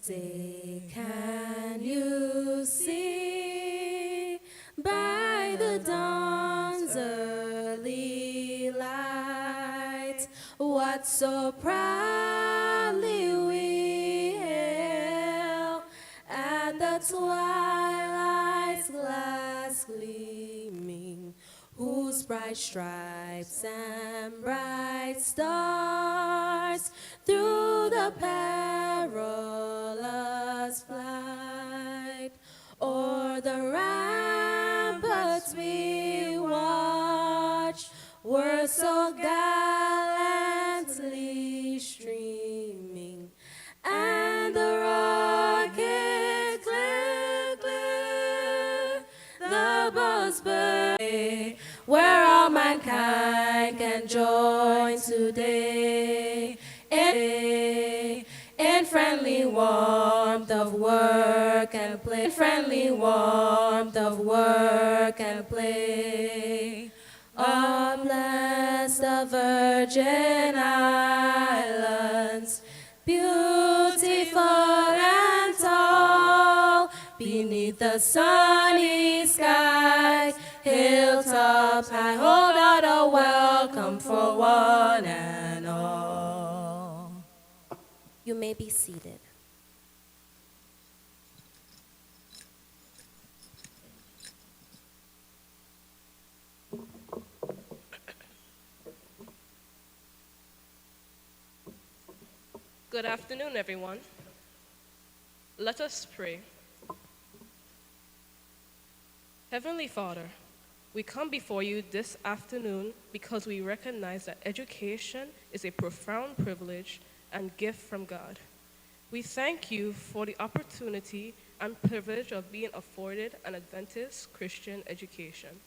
Say, can you see by the dawn's early light what so proudly we hail at the twilight's glass gleaming, whose bright stripes and bright stars through the perilous flight o'er the ramparts we watch were so gallantly streaming, and the rocket glare, glare, the bows burn, where all mankind can join today in friendly warmth of work and play, in friendly warmth of work and play. Oh, bless the Virgin Islands, beautiful and tall, beneath the sunny sky, hilltops high hold out a welcome for one and all. You may be seated. Good afternoon, everyone. Let us pray. Heavenly Father, we come before you this afternoon because we recognize that education is a profound privilege and gift from God. We thank you for the opportunity and privilege of being afforded an Adventist Christian education.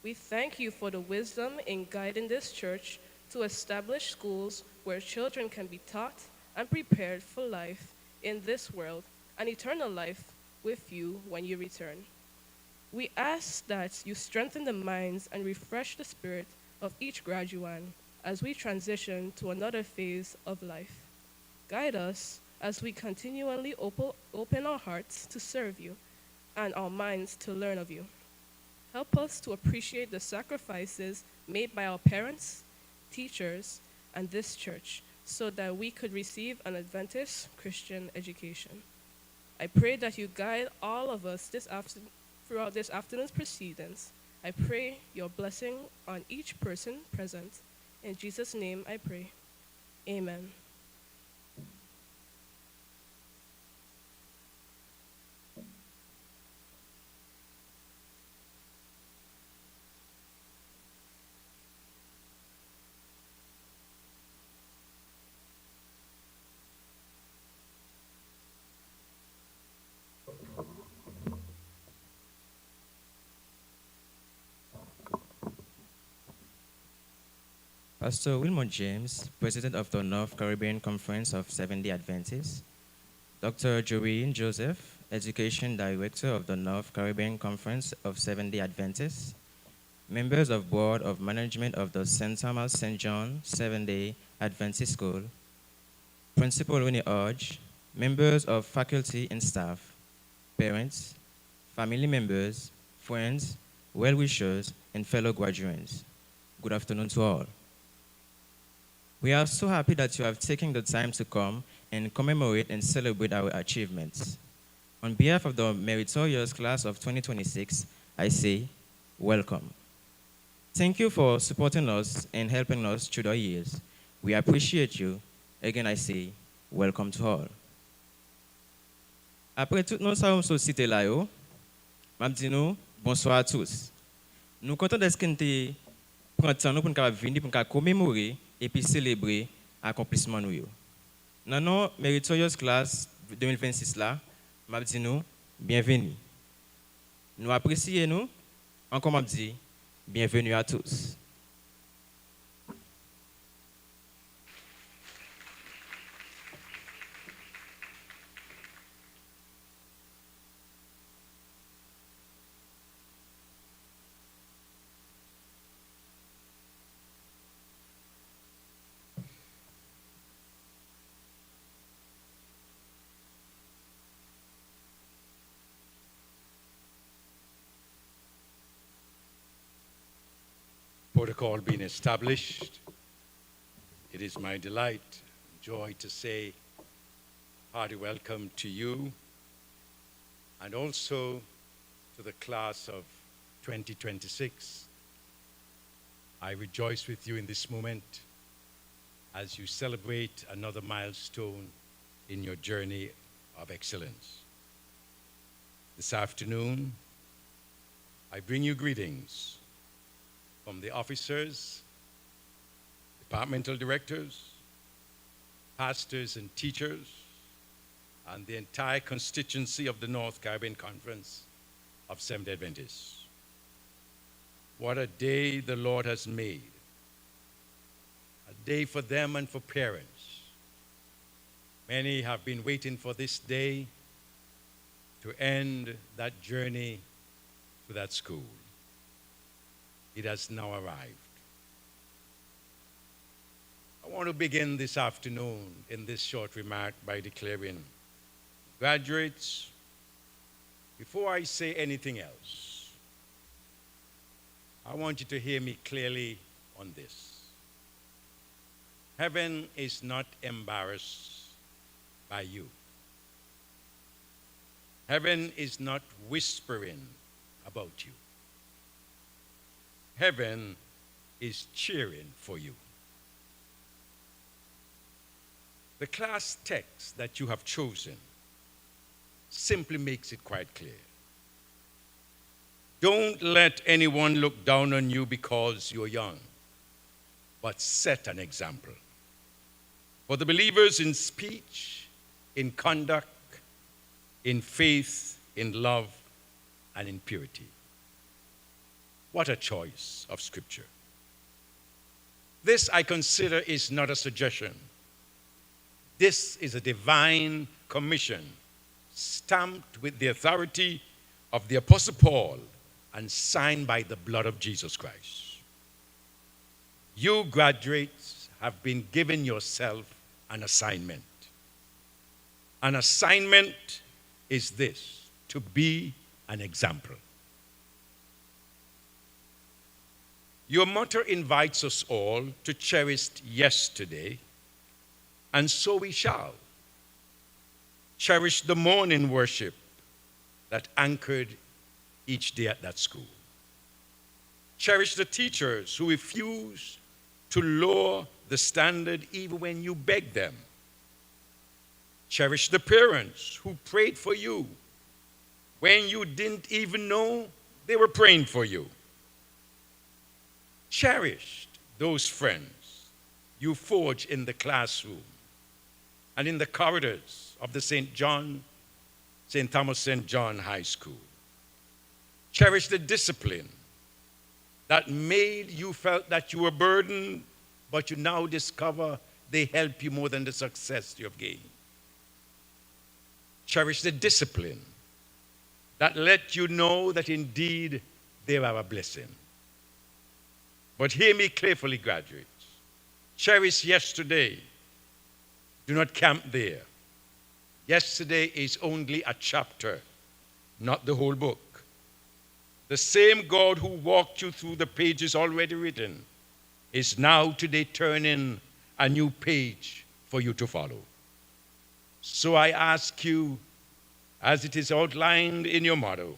We thank you for the wisdom in guiding this church to establish schools where children can be taught and prepared for life in this world and eternal life with you when you return. We ask that you strengthen the minds and refresh the spirit of each graduate as we transition to another phase of life. Guide us as we continually open our hearts to serve you and our minds to learn of you. Help us to appreciate the sacrifices made by our parents, teachers, and this church so that we could receive an Adventist Christian education. I pray that you guide all of us throughout this afternoon's proceedings. I pray your blessing on each person present. In Jesus' name I pray. Amen. Pastor Wilmot James, President of the North Caribbean Conference of Seventh-day Adventists, Dr. Joanne Joseph, Education Director of the North Caribbean Conference of Seventh-day Adventists, members of Board of Management of the St. Thomas St. John Seventh-day Adventist School, Principal Winnie Hodge, members of faculty and staff, parents, family members, friends, well-wishers, and fellow graduates. Good afternoon to all. We are so happy that you have taken the time to come and commemorate and celebrate our achievements. On behalf of the meritorious class of 2026, I say, welcome. Thank you for supporting us and helping us through the years. We appreciate you. Again, I say, welcome to all. Après tout nous sommes société là yo, m'a dit nous bonsoir à tous. Nous comptons de ce que nous prendre temps nous pour nous venir pour commémorer et puis célébrer l'accomplissement nous. Dans notre meritorious class 2026 là, m'a dit nous bienvenue. Nous apprécions nous, encore m'a dit bienvenue à tous. Protocol being established, it is my delight and joy to say hearty welcome to you and also to the class of 2026. I rejoice with you in this moment as you celebrate another milestone in your journey of excellence. This afternoon, I bring you greetings from the officers, departmental directors, pastors and teachers, and the entire constituency of the North Caribbean Conference of Seventh-day Adventists. What a day the Lord has made. A day for them and for parents. Many have been waiting for this day to end that journey to that school. It has now arrived. I want to begin this afternoon in this short remark by declaring, graduates, before I say anything else, I want you to hear me clearly on this. Heaven is not embarrassed by you. Heaven is not whispering about you. Heaven is cheering for you. The class text that you have chosen simply makes it quite clear. Don't let anyone look down on you because you're young, but set an example for the believers in speech, in conduct, in faith, in love, and in purity. What a choice of Scripture. This, I consider, is not a suggestion. This is a divine commission stamped with the authority of the Apostle Paul and signed by the blood of Jesus Christ. You graduates have been given yourself an assignment. An assignment is this: to be an example. Your motto invites us all to cherish yesterday, and so we shall. Cherish the morning worship that anchored each day at that school. Cherish the teachers who refuse to lower the standard even when you beg them. Cherish the parents who prayed for you when you didn't even know they were praying for you. Cherish those friends you forged in the classroom and in the corridors of the St. Thomas St. John High School. Cherish the discipline that made you felt that you were burdened, but you now discover they help you more than the success you have gained. Cherish the discipline that let you know that indeed they are a blessing. But hear me carefully, graduates. Cherish yesterday. Do not camp there. Yesterday is only a chapter, not the whole book. The same God who walked you through the pages already written is now today turning a new page for you to follow. So I ask you, as it is outlined in your motto,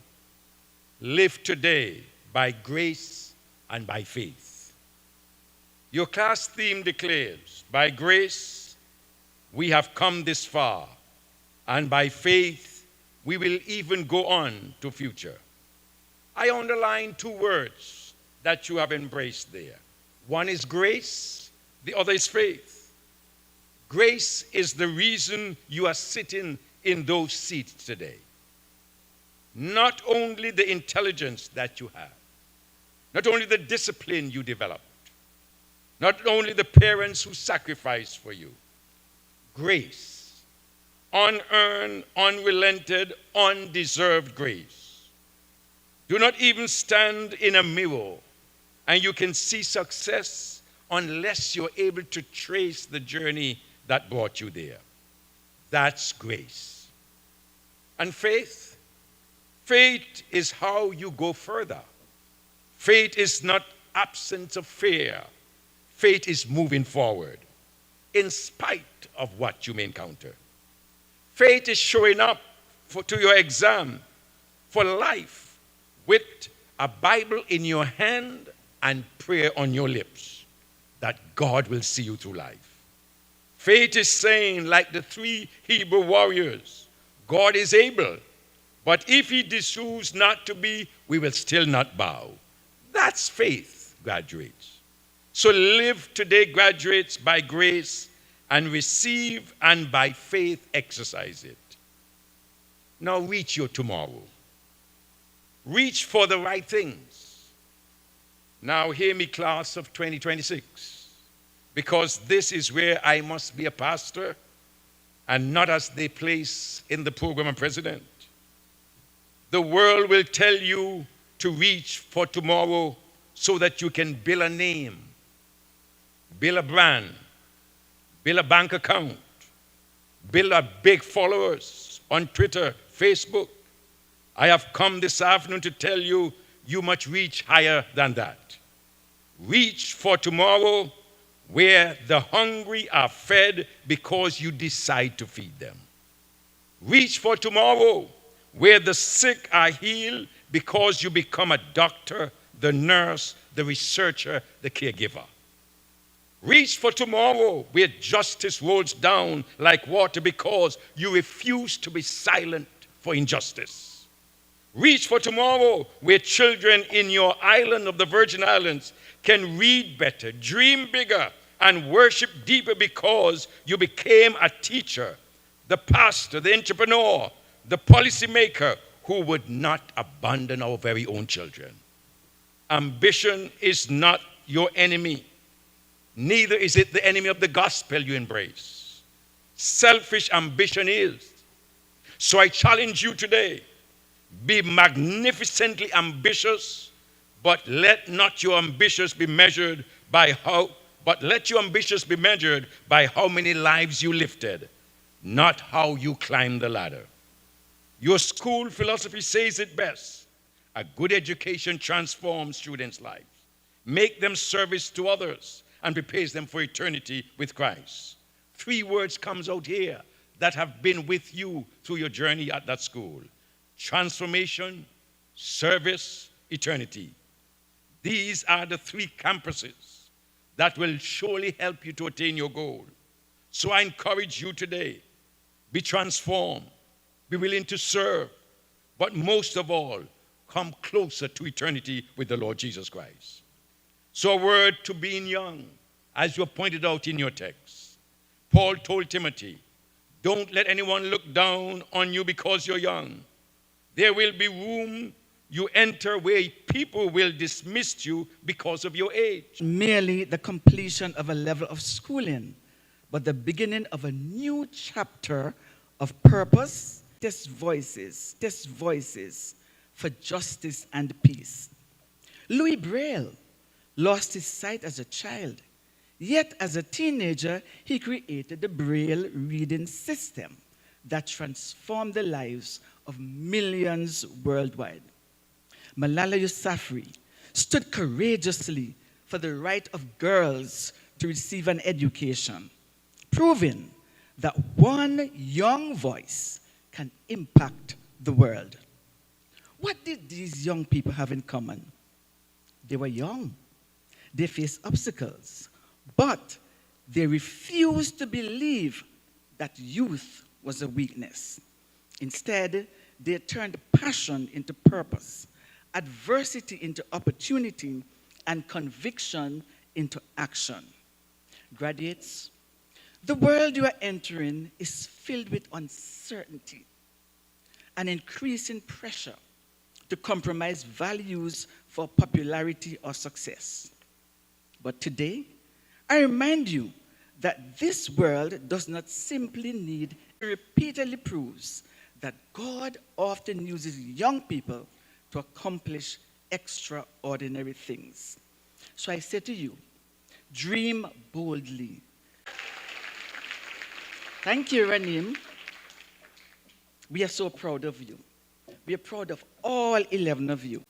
live today by grace and by faith. Your class theme declares, by grace we have come this far, and by faith we will even go on to future. I underline two words that you have embraced there. One is grace, the other is faith. Grace is the reason you are sitting in those seats today. Not only the intelligence that you have, not only the discipline you developed, not only the parents who sacrificed for you. Grace, unearned, unrelented, undeserved grace. Do not even stand in a mirror and you can see success unless you're able to trace the journey that brought you there. That's grace. And faith? Faith is how you go further. Faith is not absence of fear. Faith is moving forward in spite of what you may encounter. Faith is showing up to your exam for life with a Bible in your hand and prayer on your lips that God will see you through life. Faith is saying, like the 3 Hebrew warriors, God is able, but if he chooses not to be, we will still not bow. That's faith, graduates. So live today, graduates, by grace, and receive, and by faith exercise it. Now reach your tomorrow. Reach for the right things. Now hear me, class of 2026, because this is where I must be a pastor and not as they place in the program a president. The world will tell you to reach for tomorrow so that you can build a name, build a brand, build a bank account, build a big followers on Twitter, Facebook. I have come this afternoon to tell you, you must reach higher than that. Reach for tomorrow where the hungry are fed because you decide to feed them. Reach for tomorrow where the sick are healed because you become a doctor, the nurse, the researcher, the caregiver. Reach for tomorrow where justice rolls down like water because you refuse to be silent for injustice. Reach for tomorrow where children in your island of the Virgin Islands can read better, dream bigger, and worship deeper because you became a teacher, the pastor, the entrepreneur, the policymaker who would not abandon our very own children. Ambition is not your enemy. Neither is it the enemy of the gospel you embrace. Selfish ambition is. So I challenge you today, be magnificently ambitious, but let your ambitions be measured by how many lives you lifted, not how you climbed the ladder. Your school philosophy says it best. A good education transforms students' lives, make them service to others, and prepares them for eternity with Christ. 3 words comes out here that have been with you through your journey at that school. Transformation, service, eternity. These are the 3 campuses that will surely help you to attain your goal. So I encourage you today, be transformed, be willing to serve, but most of all, come closer to eternity with the Lord Jesus Christ. So a word to being young, as you pointed out in your text. Paul told Timothy, don't let anyone look down on you because you're young. There will be room you enter where people will dismiss you because of your age. Merely the completion of a level of schooling, but the beginning of a new chapter of purpose. Test voices for justice and peace. Louis Braille lost his sight as a child, yet as a teenager, he created the Braille reading system that transformed the lives of millions worldwide. Malala Yousafzai stood courageously for the right of girls to receive an education, proving that one young voice can impact the world. What did these young people have in common? They were young. They faced obstacles, but they refused to believe that youth was a weakness. Instead, they turned passion into purpose, adversity into opportunity, and conviction into action. Graduates, the world you are entering is filled with uncertainty and increasing pressure to compromise values for popularity or success. But today, I remind you that this world does not simply need, it repeatedly proves that God often uses young people to accomplish extraordinary things. So I say to you, dream boldly. Thank you, Ranim. We are so proud of you. We are proud of all 11 of you.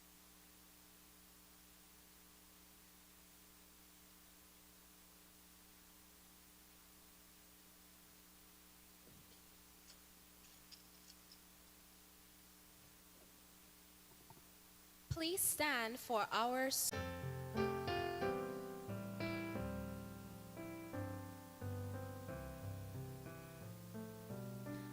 Please stand for our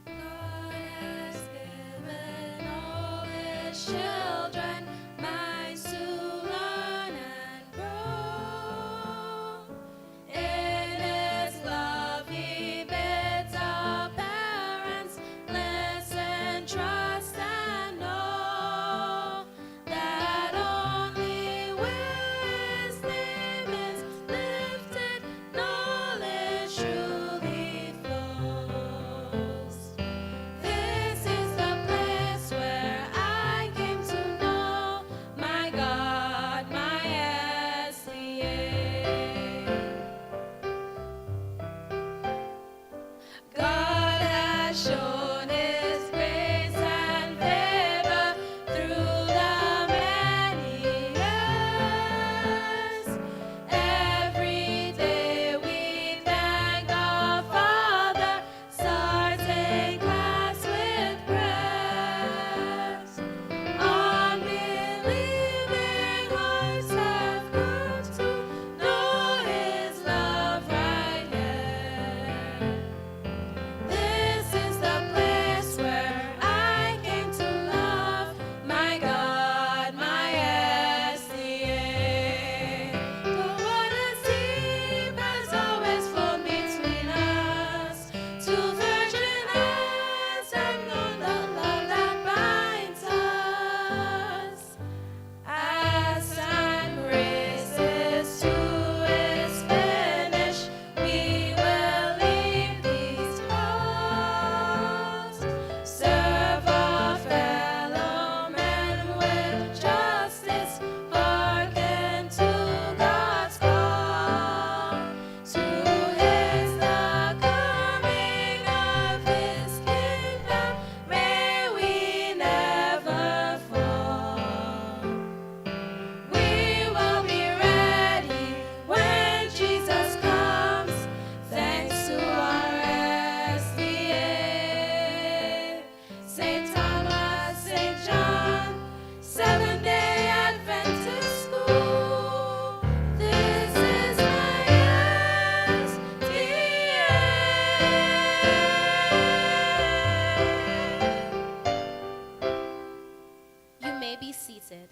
God has given all his children minds to learn and grow. In his love he bids our parents listen, trust, and know that only where his name is lifted, knowledge truly flows. This is the place where I came to know my God, my SDA. God has shown his grace and favor through the many years. Every day we thank our Father, starting class with prayers. Unbelieving hearts have come to know his love right here. This is the place where I came to love my God, my SDA. The water's deep has always flowed between us. Two virgin hands have known the love that binds us. As time races to its finish, we will leave these halls. Serve our fellow men with justice, hearken to God's call. To his the coming of his kingdom, may we never fall. We will be ready when Jesus comes, thanks to our SDA. St. Thomas, St. John, Seventh-day Adventist School. This is my SDA. You may be seated.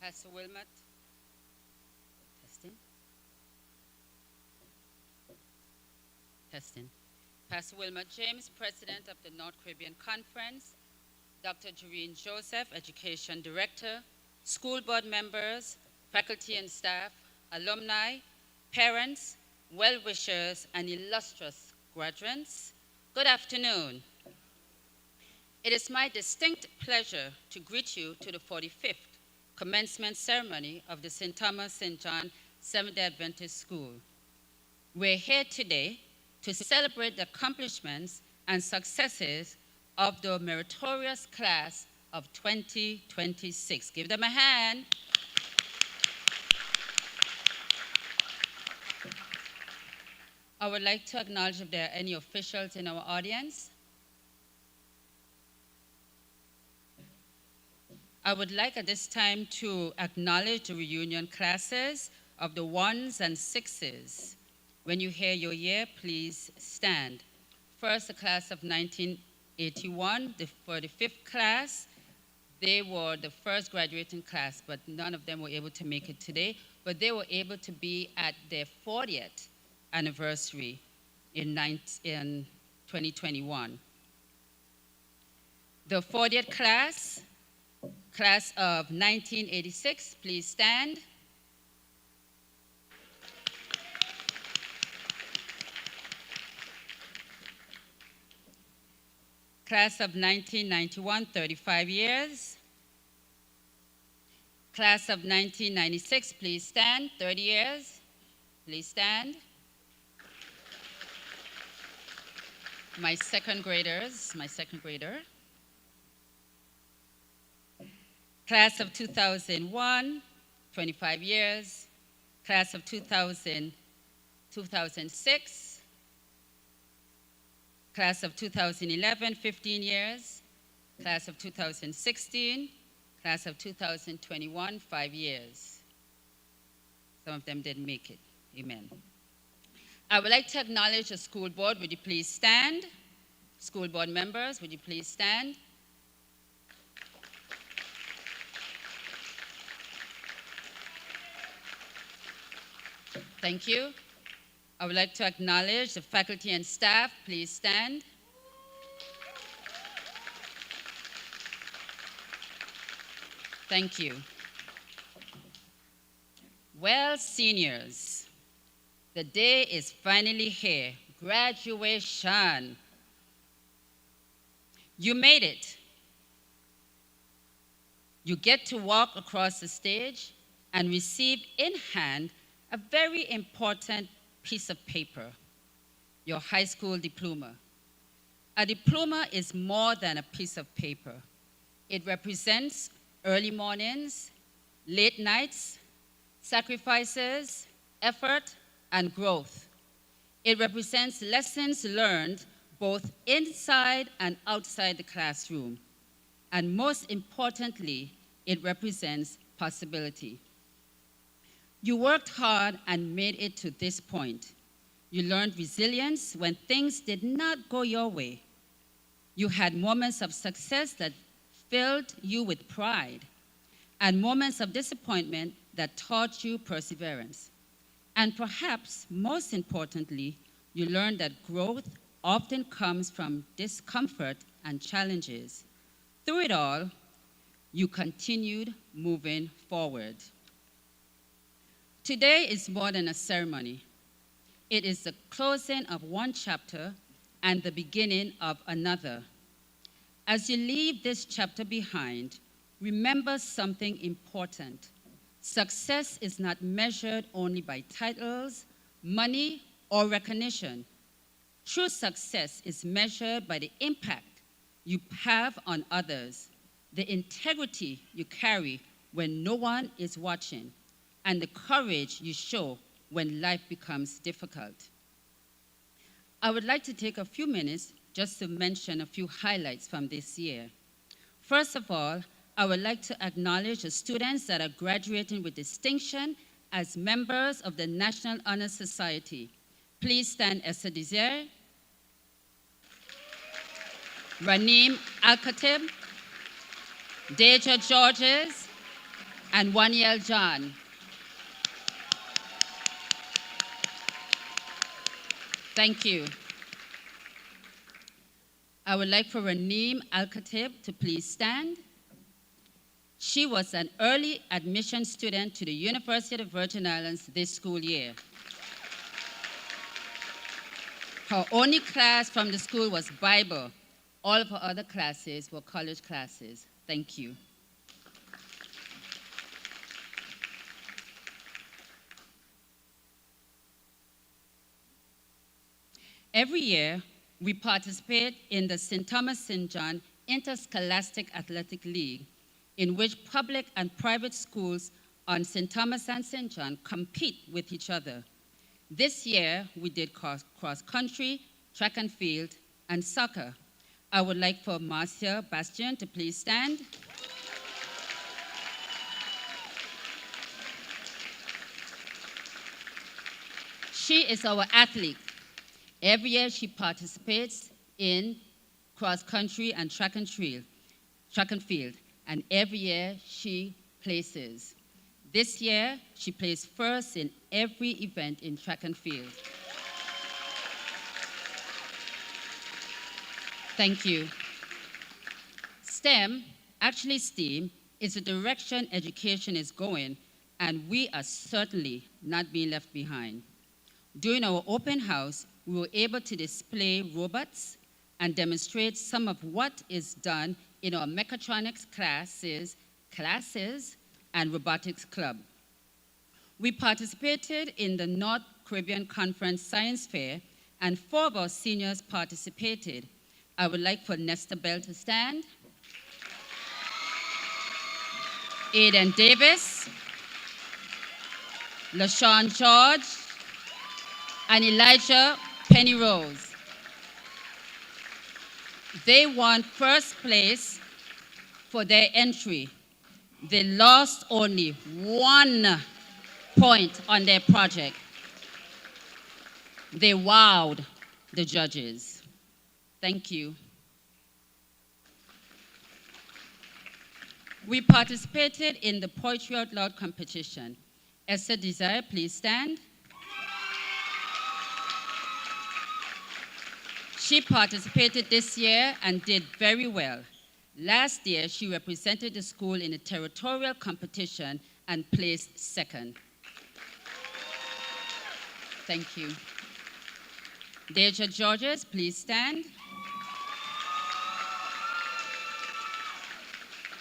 Pastor Wilmot. Testing. Testing. Pastor Wilmot James, President of the North Caribbean Conference. Dr. Joreen Joseph, Education Director. School board members, faculty and staff, alumni, parents, well-wishers, and illustrious graduates. Good afternoon. It is my distinct pleasure to greet you to the 45th commencement ceremony of the St. Thomas St. John Seventh-day Adventist School. We're here today to celebrate the accomplishments and successes of the meritorious class of 2026. Give them a hand. I would like to acknowledge if there are any officials in our audience. I would like at this time to acknowledge the reunion classes of the 1s and 6s. When you hear your year, please stand. First, the class of 1981, the 45th class. They were the first graduating class, but none of them were able to make it today. But they were able to be at their 40th anniversary in 2021. The 40th class, class of 1986, please stand. Class of 1991, 35 years. Class of 1996, please stand. 30 years, please stand. My second grader. Class of 2001, 25 years. Class of 2006. Class of 2011, 15 years. Class of 2016. Class of 2021, 5 years. Some of them didn't make it. Amen. I would like to acknowledge the school board. Would you please stand? School board members, would you please stand? Thank you. I would like to acknowledge the faculty and staff. Please stand. Thank you. Well, seniors, the day is finally here. Graduation. You made it. You get to walk across the stage and receive in hand a very important piece of paper, your high school diploma. A diploma is more than a piece of paper. It represents early mornings, late nights, sacrifices, effort, and growth. It represents lessons learned both inside and outside the classroom. And most importantly, it represents possibility. You worked hard and made it to this point. You learned resilience when things did not go your way. You had moments of success that filled you with pride, and moments of disappointment that taught you perseverance. And perhaps most importantly, you learned that growth often comes from discomfort and challenges. Through it all, you continued moving forward. Today is more than a ceremony. It is the closing of one chapter and the beginning of another. As you leave this chapter behind, remember something important. Success is not measured only by titles, money, or recognition. True success is measured by the impact you have on others, the integrity you carry when no one is watching, and the courage you show when life becomes difficult. I would like to take a few minutes just to mention a few highlights from this year. First of all, I would like to acknowledge the students that are graduating with distinction as members of the National Honor Society. Please stand, STJ, Raneem Al-Khatib, Deja Georges, and Waniel John. Thank you. I would like for Raneem Al-Khatib to please stand. She was an early admission student to the University of the Virgin Islands this school year. Her only class from the school was Bible. All of her other classes were college classes. Thank you. Every year, we participate in the St. Thomas St. John Interscholastic Athletic League, in which public and private schools on St. Thomas and St. John compete with each other. This year, we did cross-country, track and field, and soccer. I would like for Marcia Bastian to please stand. She is our athlete. Every year she participates in cross-country and track and field, and every year she places. This year, she placed first in every event in track and field. Thank you. STEM, actually STEAM, is the direction education is going, and we are certainly not being left behind. During our open house, we were able to display robots and demonstrate some of what is done in our mechatronics classes and Robotics Club. We participated in the North Caribbean Conference Science Fair, and 4 of our seniors participated. I would like for Nesta Bell to stand, Aiden Davis, LaShawn George, and Elijah Penny-Rose. They won first place for their entry. They lost only 1 point on their project. They wowed the judges. Thank you. We participated in the Poetry Out Loud competition. Esther Desire, please stand. She participated this year and did very well. Last year, she represented the school in a territorial competition and placed second. Thank you. Deja Georges, please stand.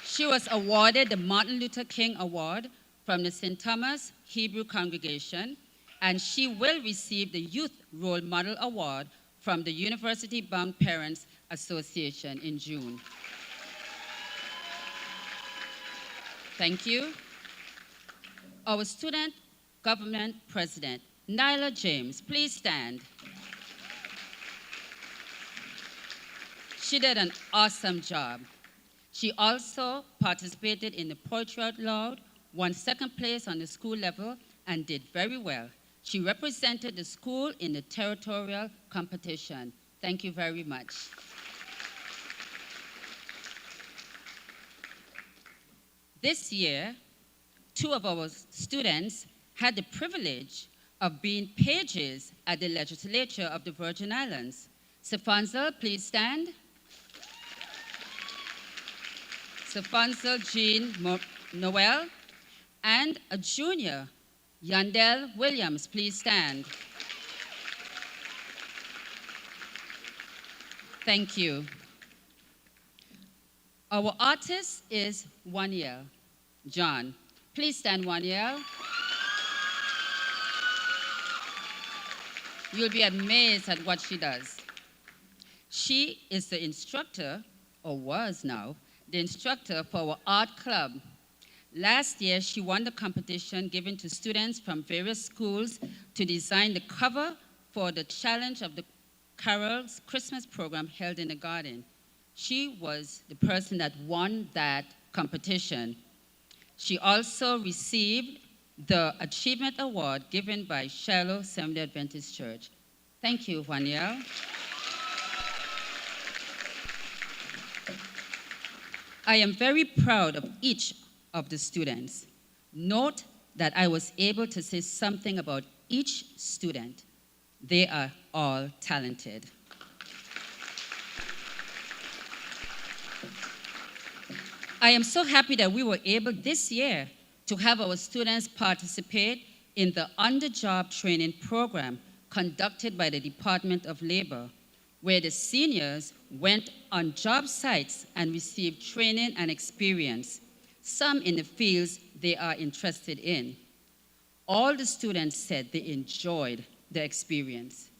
She was awarded the Martin Luther King Award from the St. Thomas Hebrew Congregation, and she will receive the Youth Role Model Award from the University Bound Parents Association in June. Thank you. Our student government president, Nyla James, please stand. She did an awesome job. She also participated in the Poetry Out Loud, won second place on the school level, and did very well. She represented the school in the territorial competition. Thank you very much. This year, 2 of our students had the privilege of being pages at the legislature of the Virgin Islands. Stefanzel, please stand. Stefanzel Jean Noel, and a junior, Yandel Williams, please stand. Thank you. Our artist is Waniel John. Please stand, Waniel. You'll be amazed at what she does. She is the instructor, or was now, the instructor for our art club. Last year, she won the competition given to students from various schools to design the cover for the challenge of the Carol's Christmas program held in the garden. She was the person that won that competition. She also received the Achievement Award given by Shiloh Seventh-day Adventist Church. Thank you, Waniel. I am very proud of each of the students. Note that I was able to say something about each student. They are all talented. I am so happy that we were able this year to have our students participate in the on-the-job training program conducted by the Department of Labor, where the seniors went on job sites and received training and experience, some in the fields they are interested in. All the students said they enjoyed the experience.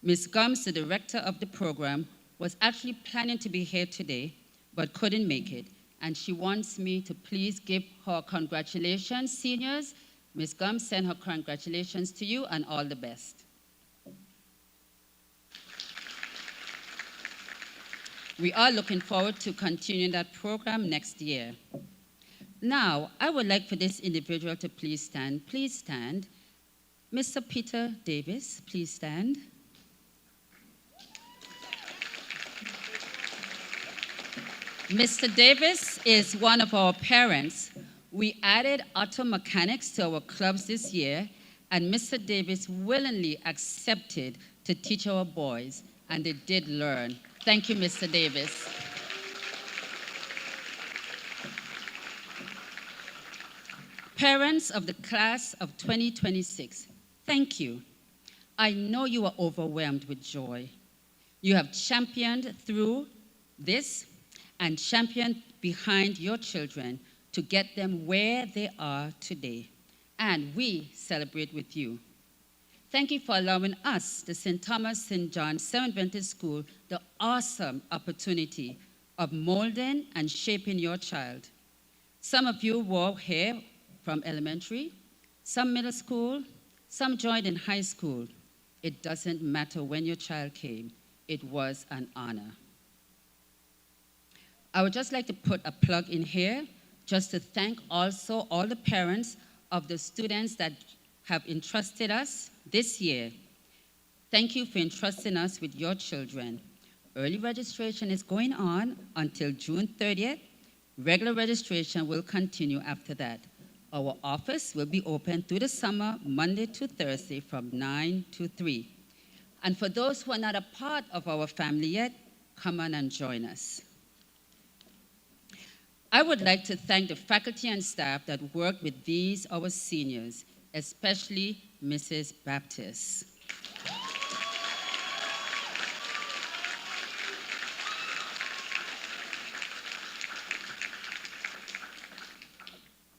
Ms. Gums, the director of the program, was actually planning to be here today, but couldn't make it, and she wants me to please give her congratulations, seniors. Ms. Gums, send her congratulations to you and all the best. We are looking forward to continuing that program next year. Now, I would like for this individual to please stand. Please stand. Mr. Peter Davis, please stand. Mr. Davis is one of our parents. We added auto mechanics to our clubs this year, and Mr. Davis willingly accepted to teach our boys, and they did learn. Thank you, Mr. Davis. Parents of the class of 2026, thank you. I know you are overwhelmed with joy. You have championed through this and championed behind your children to get them where they are today. And we celebrate with you. Thank you for allowing us, the St. Thomas St. John Seventh Adventist School, the awesome opportunity of molding and shaping your child. Some of you were here from elementary, some middle school, some joined in high school. It doesn't matter when your child came. It was an honor. I would just like to put a plug in here just to thank also all the parents of the students that have entrusted us this year. Thank you for entrusting us with your children. Early registration is going on until June 30th. Regular registration will continue after that. Our office will be open through the summer, Monday to Thursday from 9 to 3. And for those who are not a part of our family yet, come on and join us. I would like to thank the faculty and staff that worked with these, our seniors, especially Mrs. Baptist.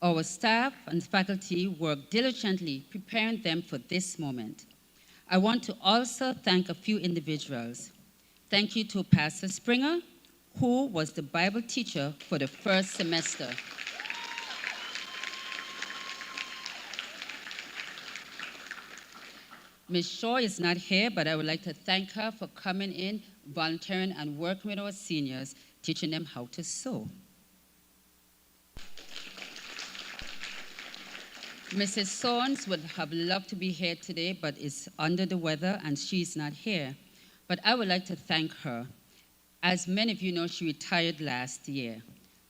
Our staff and faculty worked diligently preparing them for this moment. I want to also thank a few individuals. Thank you to Pastor Springer, who was the Bible teacher for the first semester. Ms. Shaw is not here, but I would like to thank her for coming in, volunteering, and working with our seniors, teaching them how to sew. Mrs. Sones would have loved to be here today, but is under the weather, and she's not here. But I would like to thank her. As many of you know, she retired last year,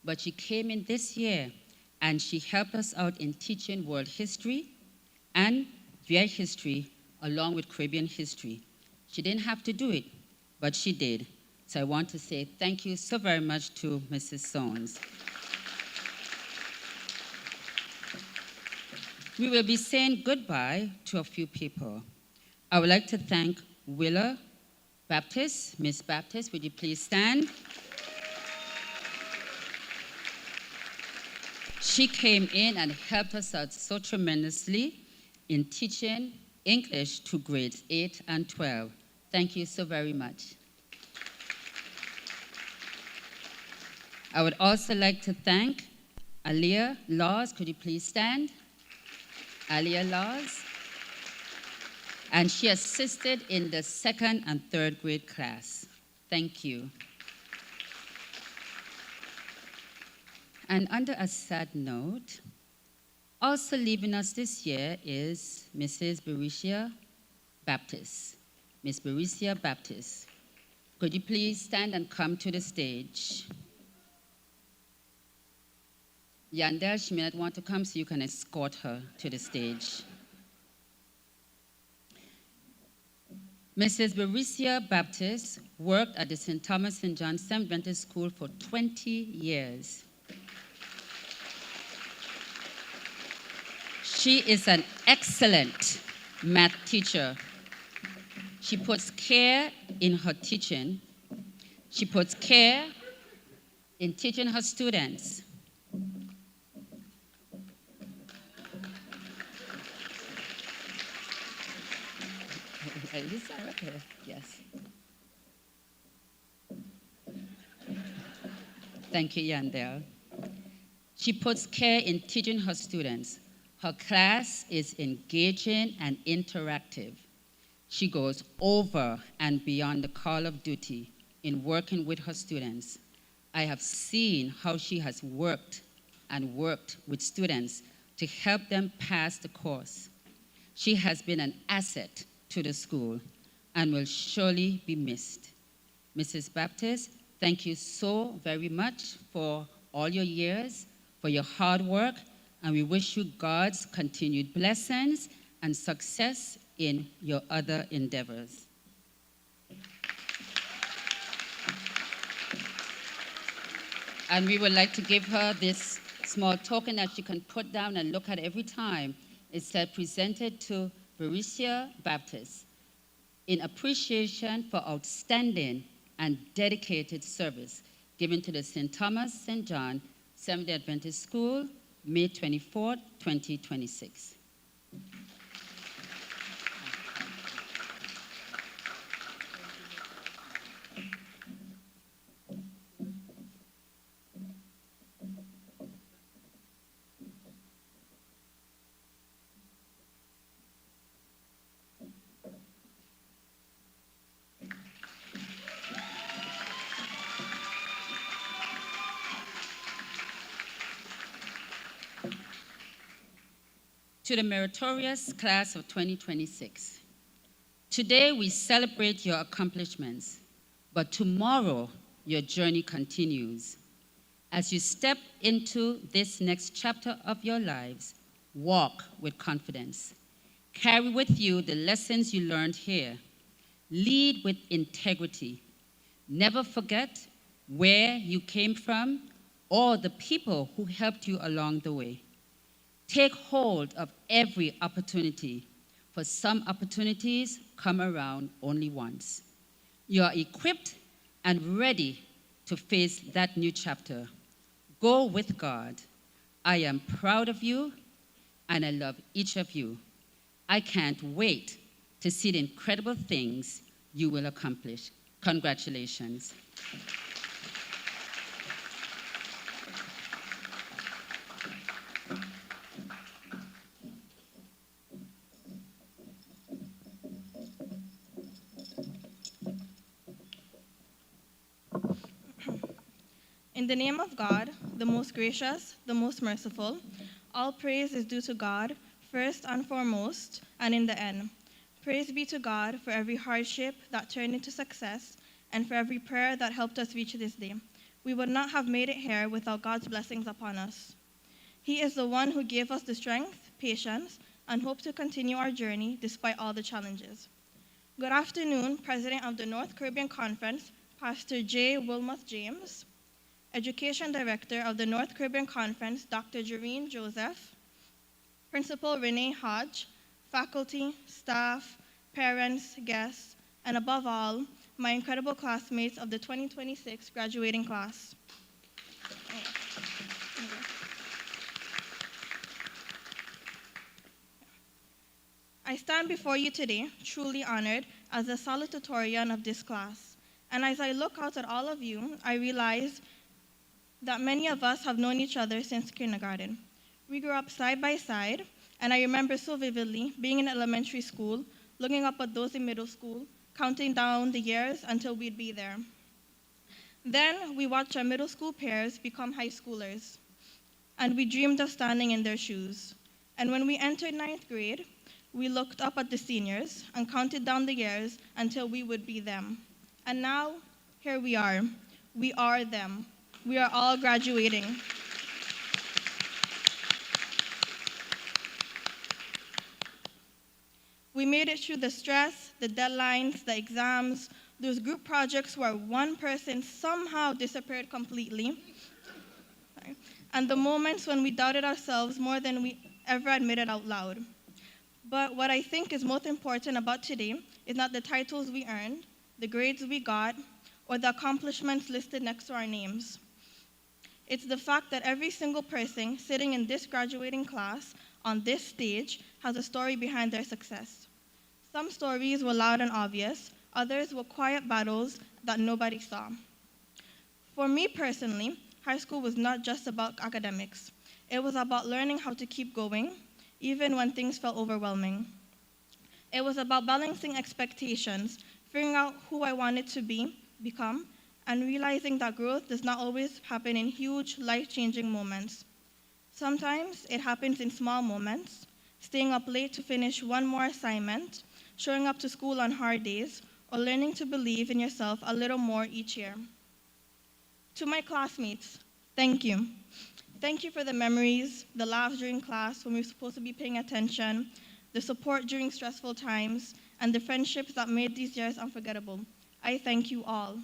but she came in this year, and she helped us out in teaching world history and VI history, along with Caribbean history. She didn't have to do it, but she did. So I want to say thank you so very much to Mrs. Sones. We will be saying goodbye to a few people. I would like to thank Willa Baptist. Miss Baptist, would you please stand? She came in and helped us out so tremendously in teaching English to grades 8 and 12. Thank you so very much. I would also like to thank Aliyah Laws. Could you please stand? Aliyah Laws. And she assisted in the 2nd and 3rd grade class. Thank you. And under a sad note, also leaving us this year is Mrs. Baricia Baptist. Miss Baricia Baptist. Could you please stand and come to the stage? Yandel, she may not want to come, so you can escort her to the stage. Mrs. Baricia Baptist worked at the St. Thomas St. John Seventh Adventist School for 20 years. She is an excellent math teacher. She puts care in her teaching. She puts care in teaching her students. Yes. Thank you, Yandel. She puts care in teaching her students. Her class is engaging and interactive. She goes over and beyond the call of duty in working with her students. I have seen how she has worked and worked with students to help them pass the course. She has been an asset to the school and will surely be missed. Mrs. Baptist, thank you so very much for all your years, for your hard work, and we wish you God's continued blessings and success in your other endeavors. And we would like to give her this small token that she can put down and look at every time. It said, presented to Baricia Baptist in appreciation for outstanding and dedicated service given to the St. Thomas St. John Seventh-day Adventist School, May 24, 2026. To the meritorious class of 2026. Today we celebrate your accomplishments, but tomorrow your journey continues. As you step into this next chapter of your lives, walk with confidence. Carry with you the lessons you learned here. Lead with integrity. Never forget where you came from or the people who helped you along the way. Take hold of every opportunity, for some opportunities come around only once. You are equipped and ready to face that new chapter. Go with God. I am proud of you, and I love each of you. I can't wait to see the incredible things you will accomplish. Congratulations. In the name of God, the most gracious, the most merciful, all praise is due to God, first and foremost, and in the end. Praise be to God for every hardship that turned into success, and for every prayer that helped us reach this day. We would not have made it here without God's blessings upon us. He is the one who gave us the strength, patience, and hope to continue our journey despite all the challenges. Good afternoon, President of the North Caribbean Conference, Pastor J. Wilmoth James, Education Director of the North Caribbean Conference, Dr. Jareen Joseph, Principal Renee Hodge, faculty, staff, parents, guests, and above all, my incredible classmates of the 2026 graduating class. I stand before you today, truly honored as the Salutatorian of this class. And as I look out at all of you, I realize that many of us have known each other since kindergarten. We grew up side by side, and I remember so vividly being in elementary school, looking up at those in middle school, counting down the years until we'd be there. Then we watched our middle school peers become high schoolers, and we dreamed of standing in their shoes. And when we entered ninth grade, we looked up at the seniors and counted down the years until we would be them. And now, here we are. We are them. We are all graduating. We made it through the stress, the deadlines, the exams, those group projects where one person somehow disappeared completely, and the moments when we doubted ourselves more than we ever admitted out loud. But what I think is most important about today is not the titles we earned, the grades we got, or the accomplishments listed next to our names. It's the fact that every single person sitting in this graduating class on this stage has a story behind their success. Some stories were loud and obvious, others were quiet battles that nobody saw. For me personally, high school was not just about academics. It was about learning how to keep going, even when things felt overwhelming. It was about balancing expectations, figuring out who I wanted to become, and realizing that growth does not always happen in huge, life-changing moments. Sometimes it happens in small moments, staying up late to finish one more assignment, showing up to school on hard days, or learning to believe in yourself a little more each year. To my classmates, thank you. Thank you for the memories, the laughs during class when we were supposed to be paying attention, the support during stressful times, and the friendships that made these years unforgettable. I thank you all.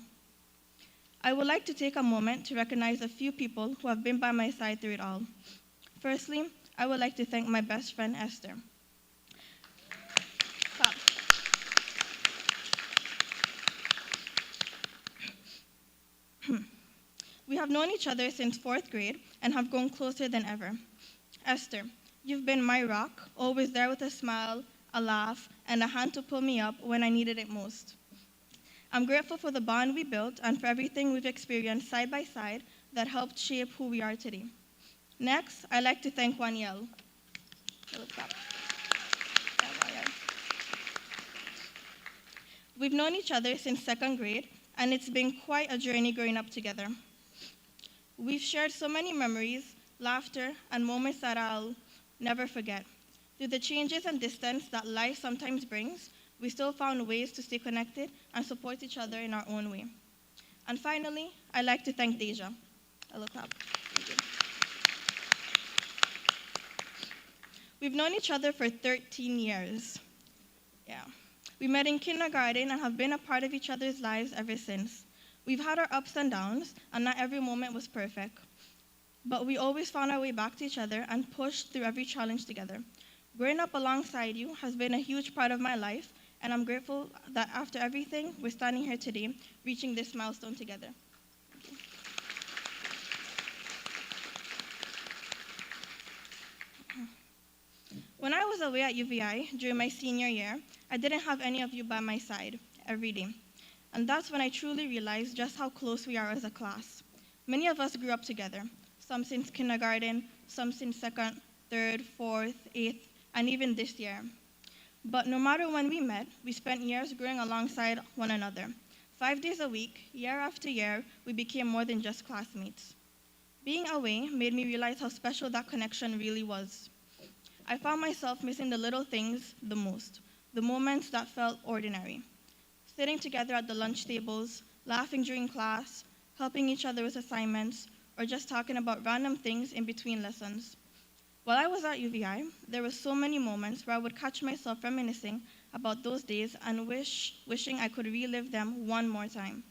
I would like to take a moment to recognize a few people who have been by my side through it all. Firstly, I would like to thank my best friend, Esther. We have known each other since 4th grade and have grown closer than ever. Esther, you've been my rock, always there with a smile, a laugh, and a hand to pull me up when I needed it most. I'm grateful for the bond we built and for everything we've experienced side by side that helped shape who we are today. Next, I'd like to thank Waniel. We've known each other since 2nd grade, and it's been quite a journey growing up together. We've shared so many memories, laughter, and moments that I'll never forget. Through the changes and distance that life sometimes brings, we still found ways to stay connected and support each other in our own way. And finally, I'd like to thank Deja. A little clap. Thank you. We've known each other for 13 years. Yeah. We met in kindergarten and have been a part of each other's lives ever since. We've had our ups and downs, and not every moment was perfect. But we always found our way back to each other and pushed through every challenge together. Growing up alongside you has been a huge part of my life, and I'm grateful that after everything, we're standing here today, reaching this milestone together. When I was away at UVI during my senior year, I didn't have any of you by my side every day. And that's when I truly realized just how close we are as a class. Many of us grew up together, some since kindergarten, some since 2nd, 3rd, 4th, 8th, and even this year. But no matter when we met, we spent years growing alongside one another. 5 days a week, year after year, we became more than just classmates. Being away made me realize how special that connection really was. I found myself missing the little things the most, the moments that felt ordinary. Sitting together at the lunch tables, laughing during class, helping each other with assignments, or just talking about random things in between lessons. While I was at UVI, there were so many moments where I would catch myself reminiscing about those days and wishing I could relive them one more time.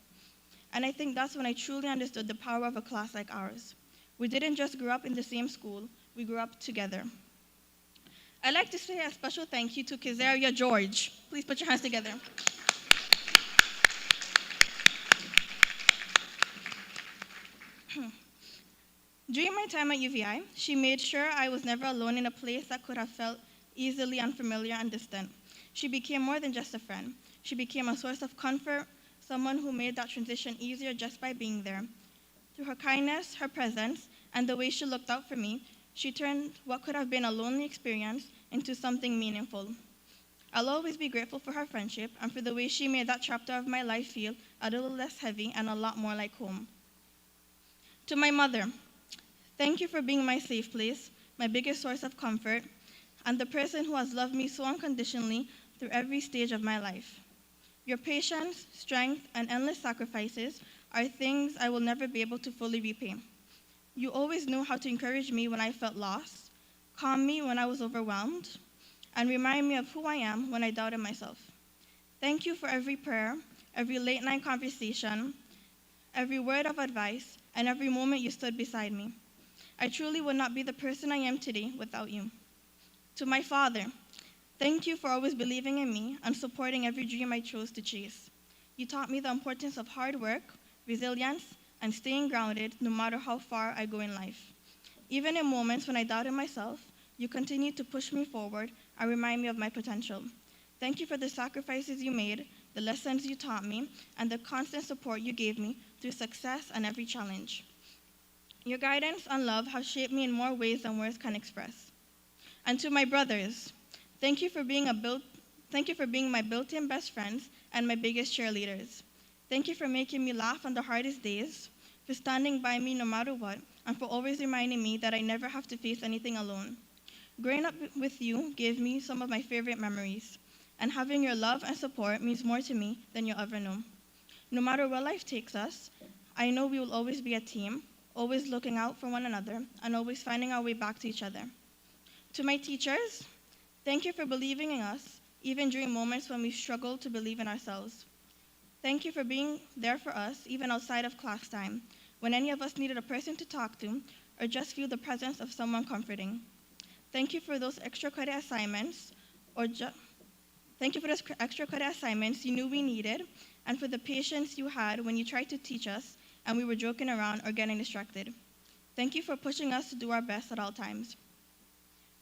And I think that's when I truly understood the power of a class like ours. We didn't just grow up in the same school, we grew up together. I'd like to say a special thank you to Kizaria George. Please put your hands together. During my time at UVI, she made sure I was never alone in a place that could have felt easily unfamiliar and distant. She became more than just a friend. She became a source of comfort, someone who made that transition easier just by being there. Through her kindness, her presence, and the way she looked out for me, she turned what could have been a lonely experience into something meaningful. I'll always be grateful for her friendship and for the way she made that chapter of my life feel a little less heavy and a lot more like home. To my mother, thank you for being my safe place, my biggest source of comfort, and the person who has loved me so unconditionally through every stage of my life. Your patience, strength, and endless sacrifices are things I will never be able to fully repay. You always knew how to encourage me when I felt lost, calm me when I was overwhelmed, and remind me of who I am when I doubted myself. Thank you for every prayer, every late-night conversation, every word of advice, and every moment you stood beside me. I truly would not be the person I am today without you. To my father, thank you for always believing in me and supporting every dream I chose to chase. You taught me the importance of hard work, resilience, and staying grounded no matter how far I go in life. Even in moments when I doubted myself, you continued to push me forward and remind me of my potential. Thank you for the sacrifices you made, the lessons you taught me, and the constant support you gave me through success and every challenge. Your guidance and love have shaped me in more ways than words can express. And to my brothers, thank you for being my built-in best friends and my biggest cheerleaders. Thank you for making me laugh on the hardest days, for standing by me no matter what, and for always reminding me that I never have to face anything alone. Growing up with you gave me some of my favorite memories, and having your love and support means more to me than you'll ever know. No matter where life takes us, I know we will always be a team, always looking out for one another, and always finding our way back to each other. To my teachers, thank you for believing in us, even during moments when we struggle to believe in ourselves. Thank you for being there for us, even outside of class time, when any of us needed a person to talk to or just feel the presence of someone comforting. Thank you for those extra credit assignments, you knew we needed, and for the patience you had when you tried to teach us, and we were joking around or getting distracted. Thank you for pushing us to do our best at all times.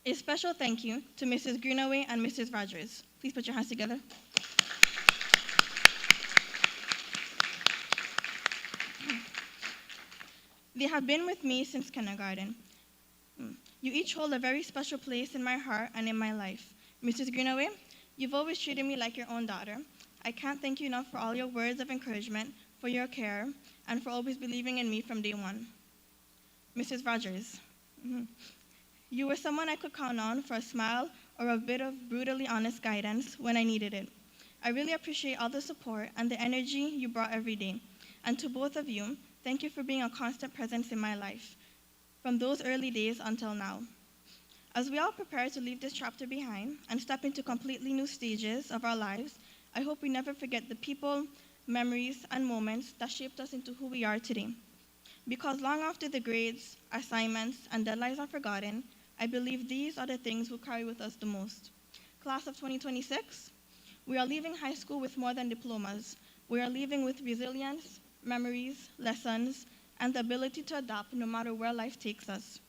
A special thank you to Mrs. Greenaway and Mrs. Rogers. Please put your hands together. They have been with me since kindergarten. You each hold a very special place in my heart and in my life. Mrs. Greenaway, you've always treated me like your own daughter. I can't thank you enough for all your words of encouragement, for your care, and for always believing in me from day one. Mrs. Rogers, you were someone I could count on for a smile or a bit of brutally honest guidance when I needed it. I really appreciate all the support and the energy you brought every day. And to both of you, thank you for being a constant presence in my life, from those early days until now. As we all prepare to leave this chapter behind and step into completely new stages of our lives, I hope we never forget the people, memories, and moments that shaped us into who we are today. Because long after the grades, assignments, and deadlines are forgotten, I believe these are the things we'll carry with us the most. Class of 2026, we are leaving high school with more than diplomas. We are leaving with resilience, memories, lessons, and the ability to adapt no matter where life takes us.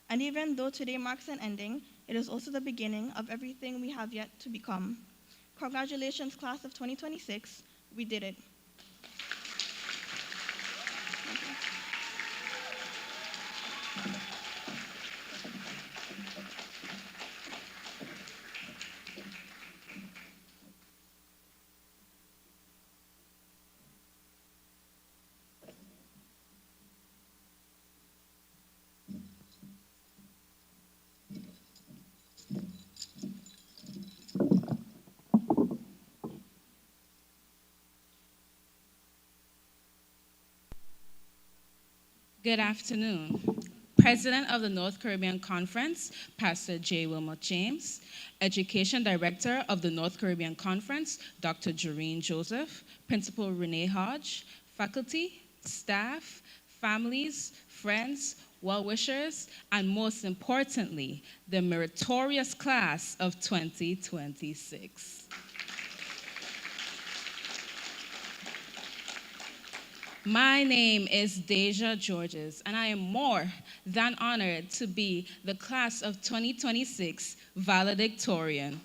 And even though today marks an ending, it is also the beginning of everything we have yet to become. Congratulations, class of 2026. We did it. Good afternoon. President of the North Caribbean Conference, Pastor J. Wilmot James, Education Director of the North Caribbean Conference, Dr. Joreen Joseph, Principal Renee Hodge, faculty, staff, families, friends, well-wishers, and most importantly, the meritorious class of 2026. My name is Deja Georges, and I am more than honored to be the class of 2026 Valedictorian.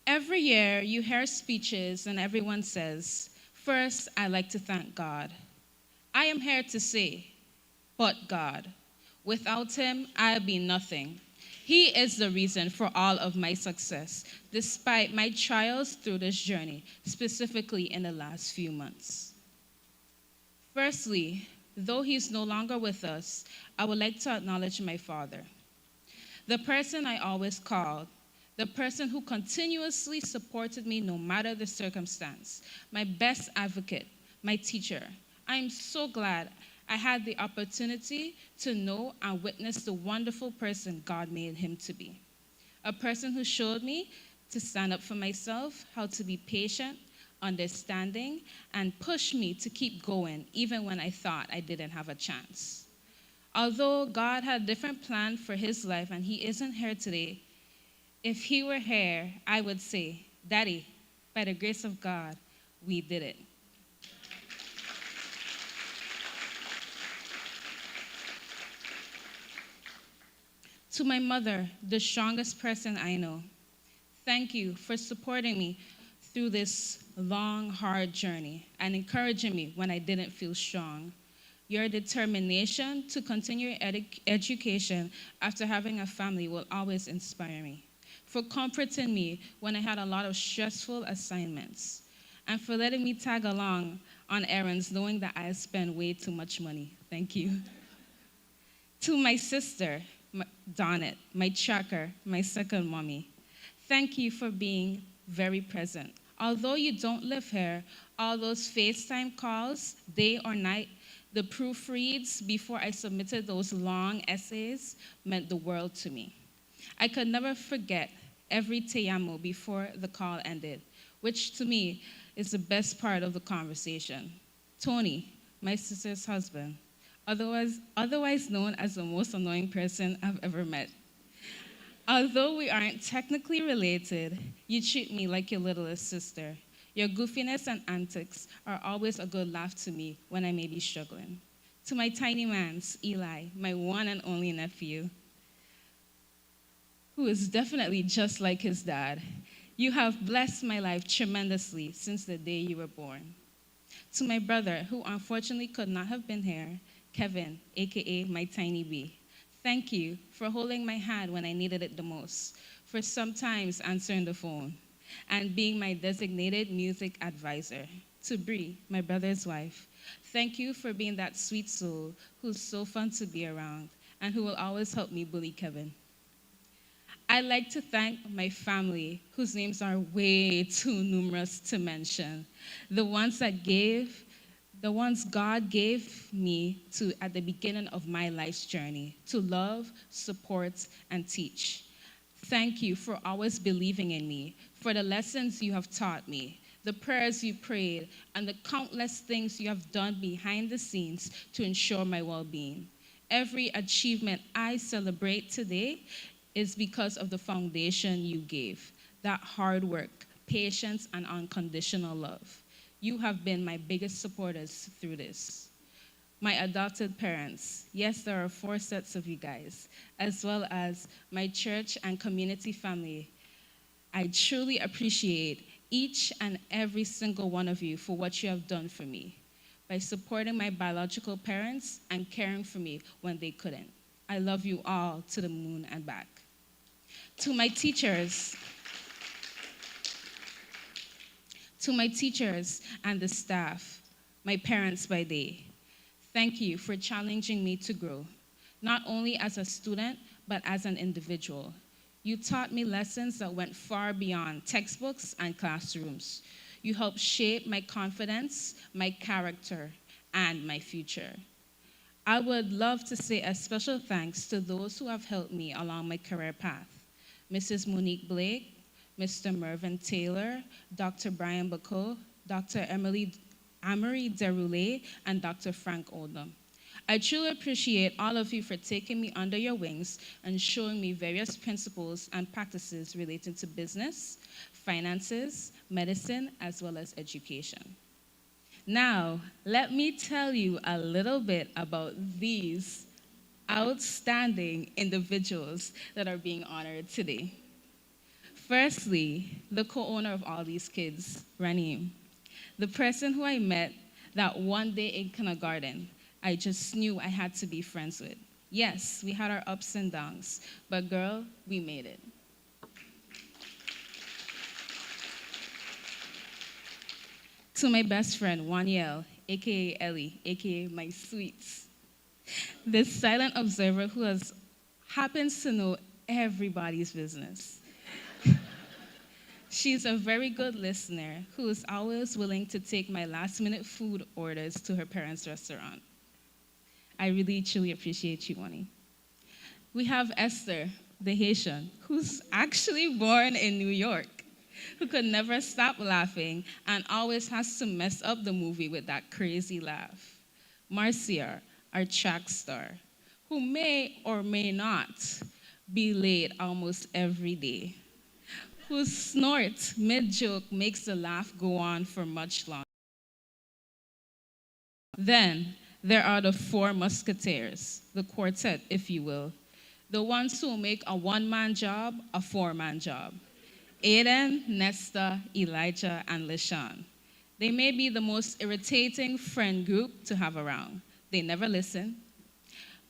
Every year, you hear speeches, and everyone says, "First, I like to thank God." I am here to say, but God. Without him, I'd be nothing. He is the reason for all of my success, despite my trials through this journey, specifically in the last few months. Firstly, though he's no longer with us, I would like to acknowledge my father, the person I always called, the person who continuously supported me no matter the circumstance, my best advocate, my teacher. I am so glad I had the opportunity to know and witness the wonderful person God made him to be. A person who showed me to stand up for myself, how to be patient, understanding, and pushed me to keep going even when I thought I didn't have a chance. Although God had a different plan for his life and he isn't here today, if he were here, I would say, "Daddy, by the grace of God, we did it." To my mother, the strongest person I know, thank you for supporting me through this long, hard journey and encouraging me when I didn't feel strong. Your determination to continue education after having a family will always inspire me. For comforting me when I had a lot of stressful assignments, and for letting me tag along on errands knowing that I spend way too much money. Thank you. To my sister, Donnet, my tracker, my second mommy, thank you for being very present. Although you don't live here, all those FaceTime calls, day or night, the proofreads before I submitted those long essays meant the world to me. I could never forget every te amo before the call ended, which to me is the best part of the conversation. Tony, my sister's husband, otherwise known as the most annoying person I've ever met. Although we aren't technically related, you treat me like your littlest sister. Your goofiness and antics are always a good laugh to me when I may be struggling. To my tiny mans, Eli, my one and only nephew, who is definitely just like his dad, you have blessed my life tremendously since the day you were born. To my brother, who unfortunately could not have been here, Kevin, aka my tiny B, thank you for holding my hand when I needed it the most, for sometimes answering the phone, and being my designated music advisor. To Bree, my brother's wife, thank you for being that sweet soul who's so fun to be around and who will always help me bully Kevin. I'd like to thank my family, whose names are way too numerous to mention. The ones God gave me to at the beginning of my life's journey, to love, support, and teach. Thank you for always believing in me, for the lessons you have taught me, the prayers you prayed, and the countless things you have done behind the scenes to ensure my well-being. Every achievement I celebrate today is because of the foundation you gave, that hard work, patience, and unconditional love. You have been my biggest supporters through this. My adopted parents, yes, there are 4 sets of you guys, as well as my church and community family. I truly appreciate each and every single one of you for what you have done for me, by supporting my biological parents and caring for me when they couldn't. I love you all to the moon and back. To my teachers and the staff, my parents by day, thank you for challenging me to grow, not only as a student, but as an individual. You taught me lessons that went far beyond textbooks and classrooms. You helped shape my confidence, my character, and my future. I would love to say a special thanks to those who have helped me along my career path. Mrs. Monique Blake, Mr. Mervyn Taylor, Dr. Brian Bacot, Dr. Amory Deroulé, and Dr. Frank Oldham. I truly appreciate all of you for taking me under your wings and showing me various principles and practices relating to business, finances, medicine, as well as education. Now, let me tell you a little bit about these outstanding individuals that are being honored today. Firstly, the co-owner of all these kids, Raneem, the person who I met that one day in kindergarten, I just knew I had to be friends with. Yes, we had our ups and downs, but girl, we made it. To my best friend, Waniel, aka Ellie, aka my sweets. This silent observer who happens to know everybody's business. She's a very good listener who is always willing to take my last-minute food orders to her parents' restaurant. I really, truly appreciate you, Wani. We have Esther, the Haitian, who's actually born in New York, who could never stop laughing and always has to mess up the movie with that crazy laugh. Marcia, our track star, who may or may not be late almost every day, whose snort mid-joke makes the laugh go on for much longer. Then there are the 4 musketeers, the quartet, if you will, the ones who make a one-man job a 4-man job. Aiden, Nesta, Elijah, and LaShawn. They may be the most irritating friend group to have around. They never listen,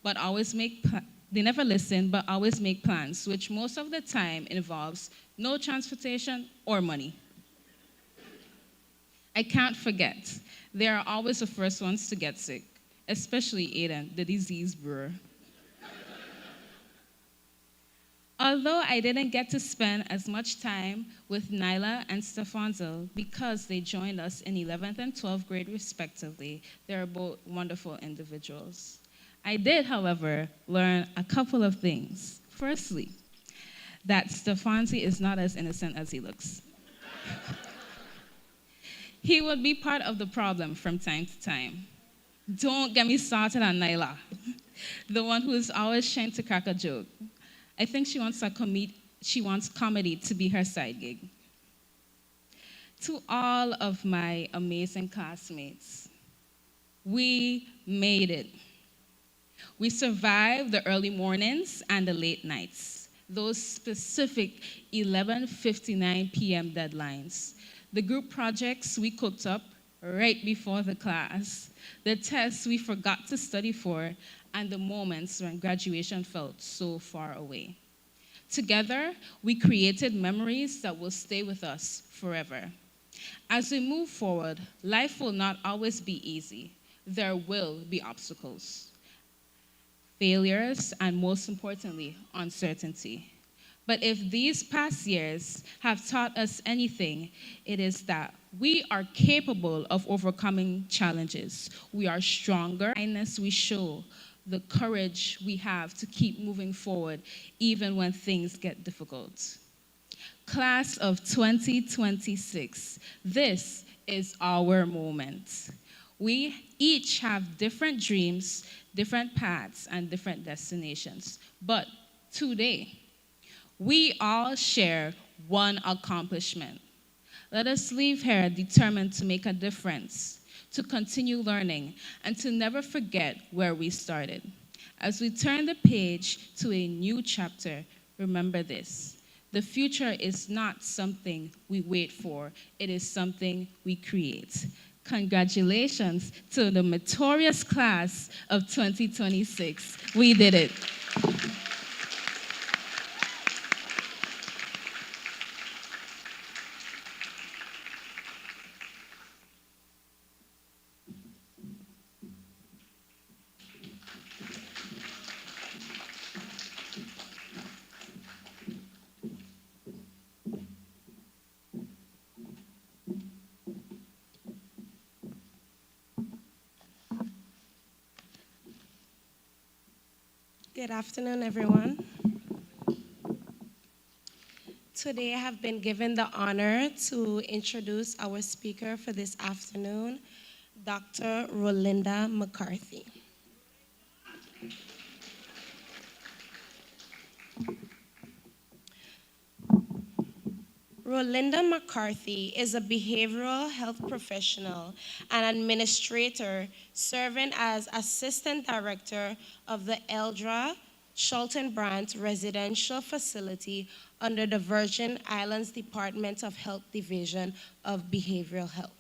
but always make plans, which most of the time involves no transportation or money. I can't forget, they are always the first ones to get sick, especially Aiden, the disease brewer. Although I didn't get to spend as much time with Nyla and Stefanzo because they joined us in 11th and 12th grade respectively, they are both wonderful individuals. I did, however, learn a couple of things. Firstly, that Stefanzi is not as innocent as he looks. He would be part of the problem from time to time. Don't get me started on Nyla, the one who is always trying to crack a joke. I think she wants comedy to be her side gig. To all of my amazing classmates, we made it. We survived the early mornings and the late nights, those specific 11:59 p.m. deadlines, the group projects we cooked up right before the class, the tests we forgot to study for, and the moments when graduation felt so far away. Together, we created memories that will stay with us forever. As we move forward, life will not always be easy. There will be obstacles, failures, and most importantly, uncertainty. But if these past years have taught us anything, it is that we are capable of overcoming challenges. We are stronger. The kindness we show, the courage we have to keep moving forward even when things get difficult. Class of 2026, this is our moment. We each have different dreams, different paths, and different destinations. But today, we all share one accomplishment. Let us leave here determined to make a difference, to continue learning, and to never forget where we started. As we turn the page to a new chapter, remember this. The future is not something we wait for. It is something we create. Congratulations to the meritorious class of 2026. We did it. Good afternoon, everyone. Today I have been given the honor to introduce our speaker for this afternoon, Dr. Rolinda McCarthy. Rolinda McCarthy is a behavioral health professional and administrator serving as Assistant Director of the Eldra Schaltenbrand Residential Facility under the Virgin Islands Department of Health Division of Behavioral Health.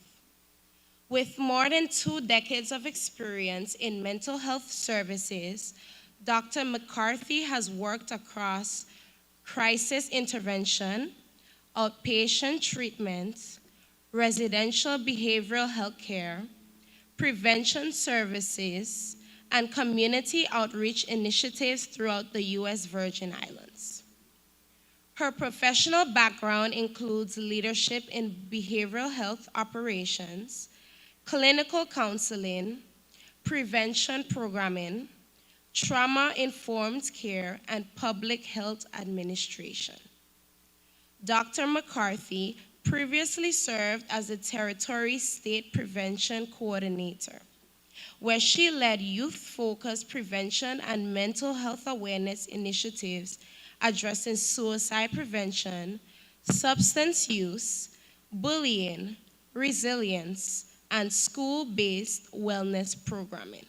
With more than 2 decades of experience in mental health services, Dr. McCarthy has worked across crisis intervention, outpatient treatment, residential behavioral health care, prevention services, and community outreach initiatives throughout the U.S. Virgin Islands. Her professional background includes leadership in behavioral health operations, clinical counseling, prevention programming, trauma-informed care, and public health administration. Dr. McCarthy previously served as the Territory State Prevention Coordinator, where she led youth-focused prevention and mental health awareness initiatives addressing suicide prevention, substance use, bullying, resilience, and school-based wellness programming.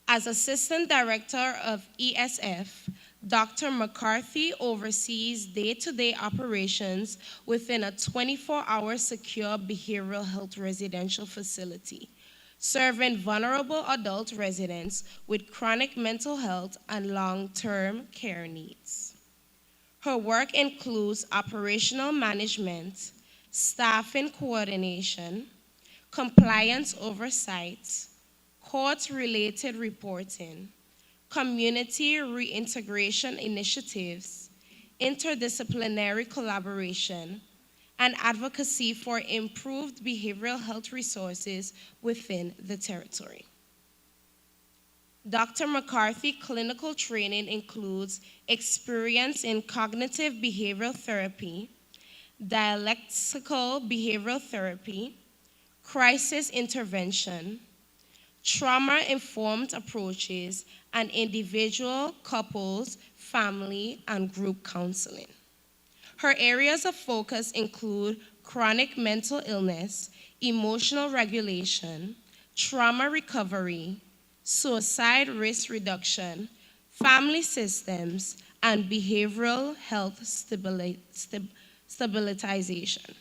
As Assistant Director of ESF, Dr. McCarthy oversees day-to-day operations within a 24-hour secure behavioral health residential facility, serving vulnerable adult residents with chronic mental health and long-term care needs. Her work includes operational management, staffing coordination, compliance oversight, court-related reporting, community reintegration initiatives, interdisciplinary collaboration, and advocacy for improved behavioral health resources within the territory. Dr. McCarthy clinical training includes experience in cognitive behavioral therapy, dialectical behavioral therapy, crisis intervention, trauma-informed approaches, and individual, couples, family, and group counseling. Her areas of focus include chronic mental illness, emotional regulation, trauma recovery, suicide risk reduction, family systems, and behavioral health stabilization.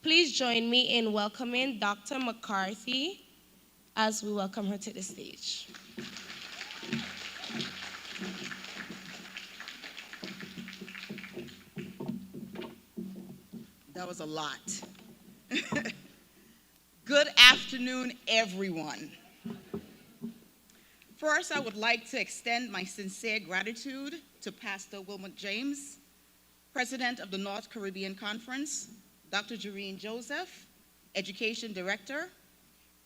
Please join me in welcoming Dr. McCarthy as we welcome her to the stage. That was a lot. Good afternoon, everyone. First, I would like to extend my sincere gratitude to Pastor Wilmot James, President of the North Caribbean Conference, Dr. Jareen Joseph, Education Director,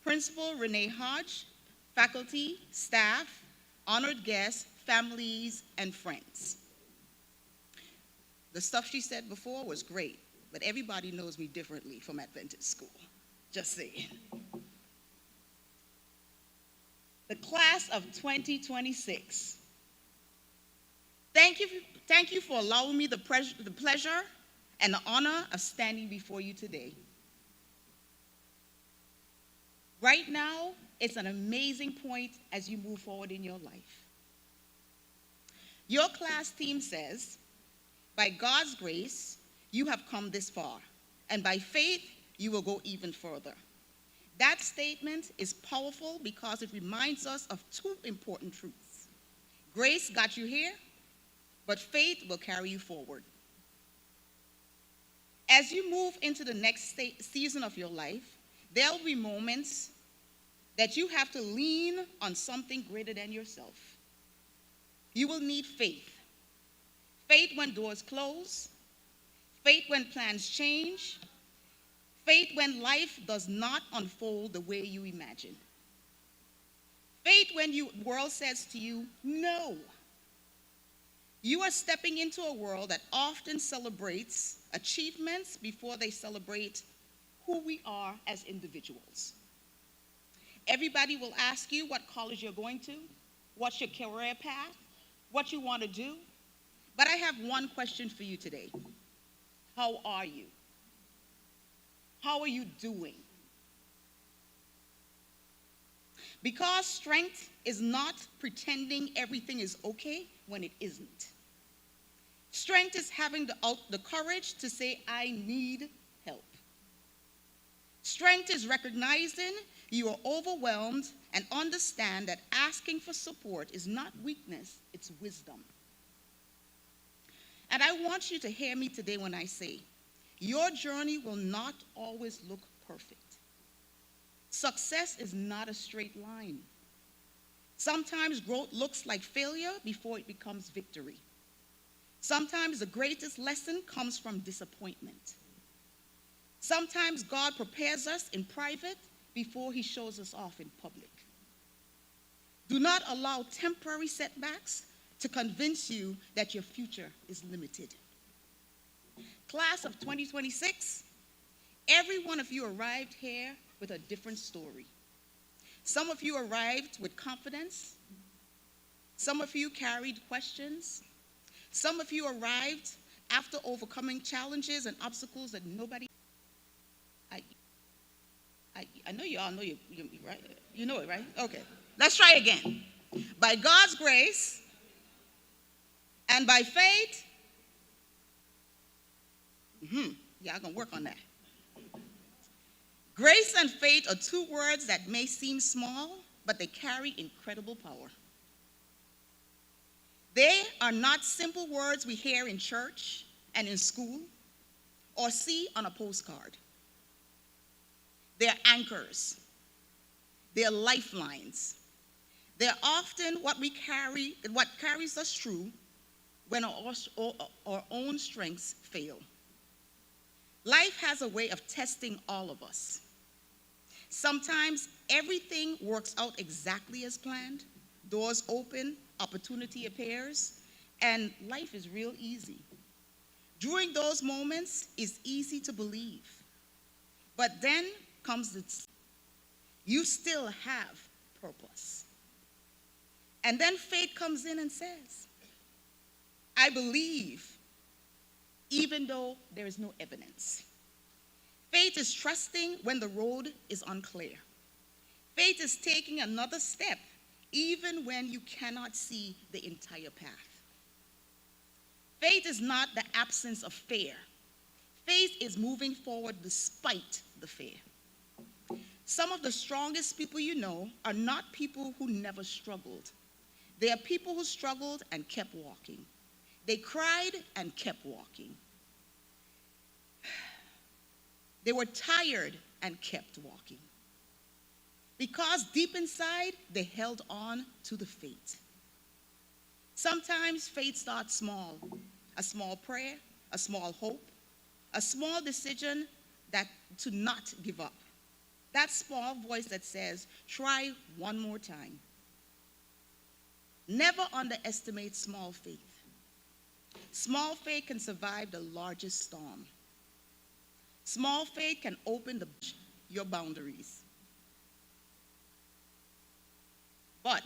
Principal Renee Hodge, faculty, staff, honored guests, families, and friends. The stuff she said before was great, but everybody knows me differently from Adventist school. Just saying. The class of 2026. Thank you for allowing me the pleasure and the honor of standing before you today. Right now, it's an amazing point as you move forward in your life. Your class team says, by God's grace, you have come this far, and by faith, you will go even further. That statement is powerful because it reminds us of two important truths. Grace got you here, but faith will carry you forward. As you move into the next season of your life, there will be moments that you have to lean on something greater than yourself. You will need faith. Faith when doors close, faith when plans change, faith when life does not unfold the way you imagine. Faith when the world says to you, no. You are stepping into a world that often celebrates achievements before they celebrate who we are as individuals. Everybody will ask you what college you're going to, what's your career path, what you want to do. But I have one question for you today. How are you? How are you doing? Because strength is not pretending everything is okay when it isn't. Strength is having the courage to say, I need help. Strength is recognizing you are overwhelmed and understand that asking for support is not weakness, it's wisdom. And I want you to hear me today when I say, your journey will not always look perfect. Success is not a straight line. Sometimes growth looks like failure before it becomes victory. Sometimes the greatest lesson comes from disappointment. Sometimes God prepares us in private before he shows us off in public. Do not allow temporary setbacks to convince you that your future is limited. Class of 2026, every one of you arrived here with a different story. Some of you arrived with confidence. Some of you carried questions. Some of you arrived after overcoming challenges and obstacles that nobody. I know you all know you right? You know it, right? Okay. Let's try again. By God's grace and by faith, y'all gonna work on that. Grace and faith are two words that may seem small, but they carry incredible power. They are not simple words we hear in church and in school or see on a postcard. They're anchors. They're lifelines. They're often what carries us through when our own strengths fail. Life has a way of testing all of us. Sometimes everything works out exactly as planned. Doors open, opportunity appears, and life is real easy. During those moments, it's easy to believe. But then comes you still have purpose. And then faith comes in and says, I believe even though there is no evidence. Faith is trusting when the road is unclear. Faith is taking another step even when you cannot see the entire path. Faith is not the absence of fear. Faith is moving forward despite the fear. Some of the strongest people you know are not people who never struggled. They are people who struggled and kept walking. They cried and kept walking. They were tired and kept walking. Because deep inside, they held on to the faith. Sometimes faith starts small. A small prayer, a small hope, a small decision to not give up. That small voice that says, try one more time. Never underestimate small faith. Small faith can survive the largest storm. Small faith can open your boundaries. But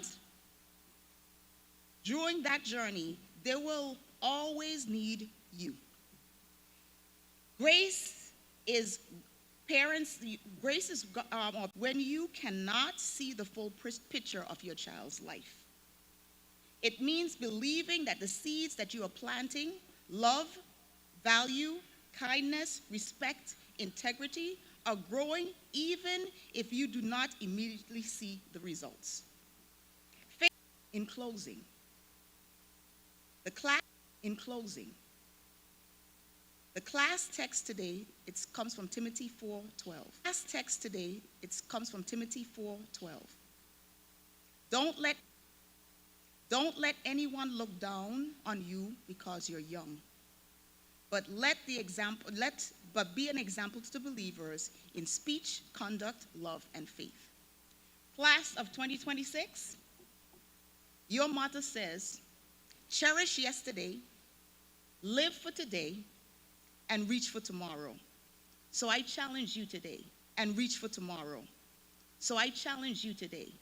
during that journey, they will always need you. Grace is when you cannot see the full picture of your child's life. It means believing that the seeds that you are planting, love, value, kindness, respect, integrity, are growing even if you do not immediately see the results. Faith in closing. The class text today, it comes from Timothy 4:12. Class text today, it comes from Timothy 4:12. Don't let anyone look down on you because you're young, but be an example to the believers in speech, conduct, love, and faith. Class of 2026, your motto says, cherish yesterday, live for today, and reach for tomorrow. So I challenge you today, and reach for tomorrow. So I challenge you today.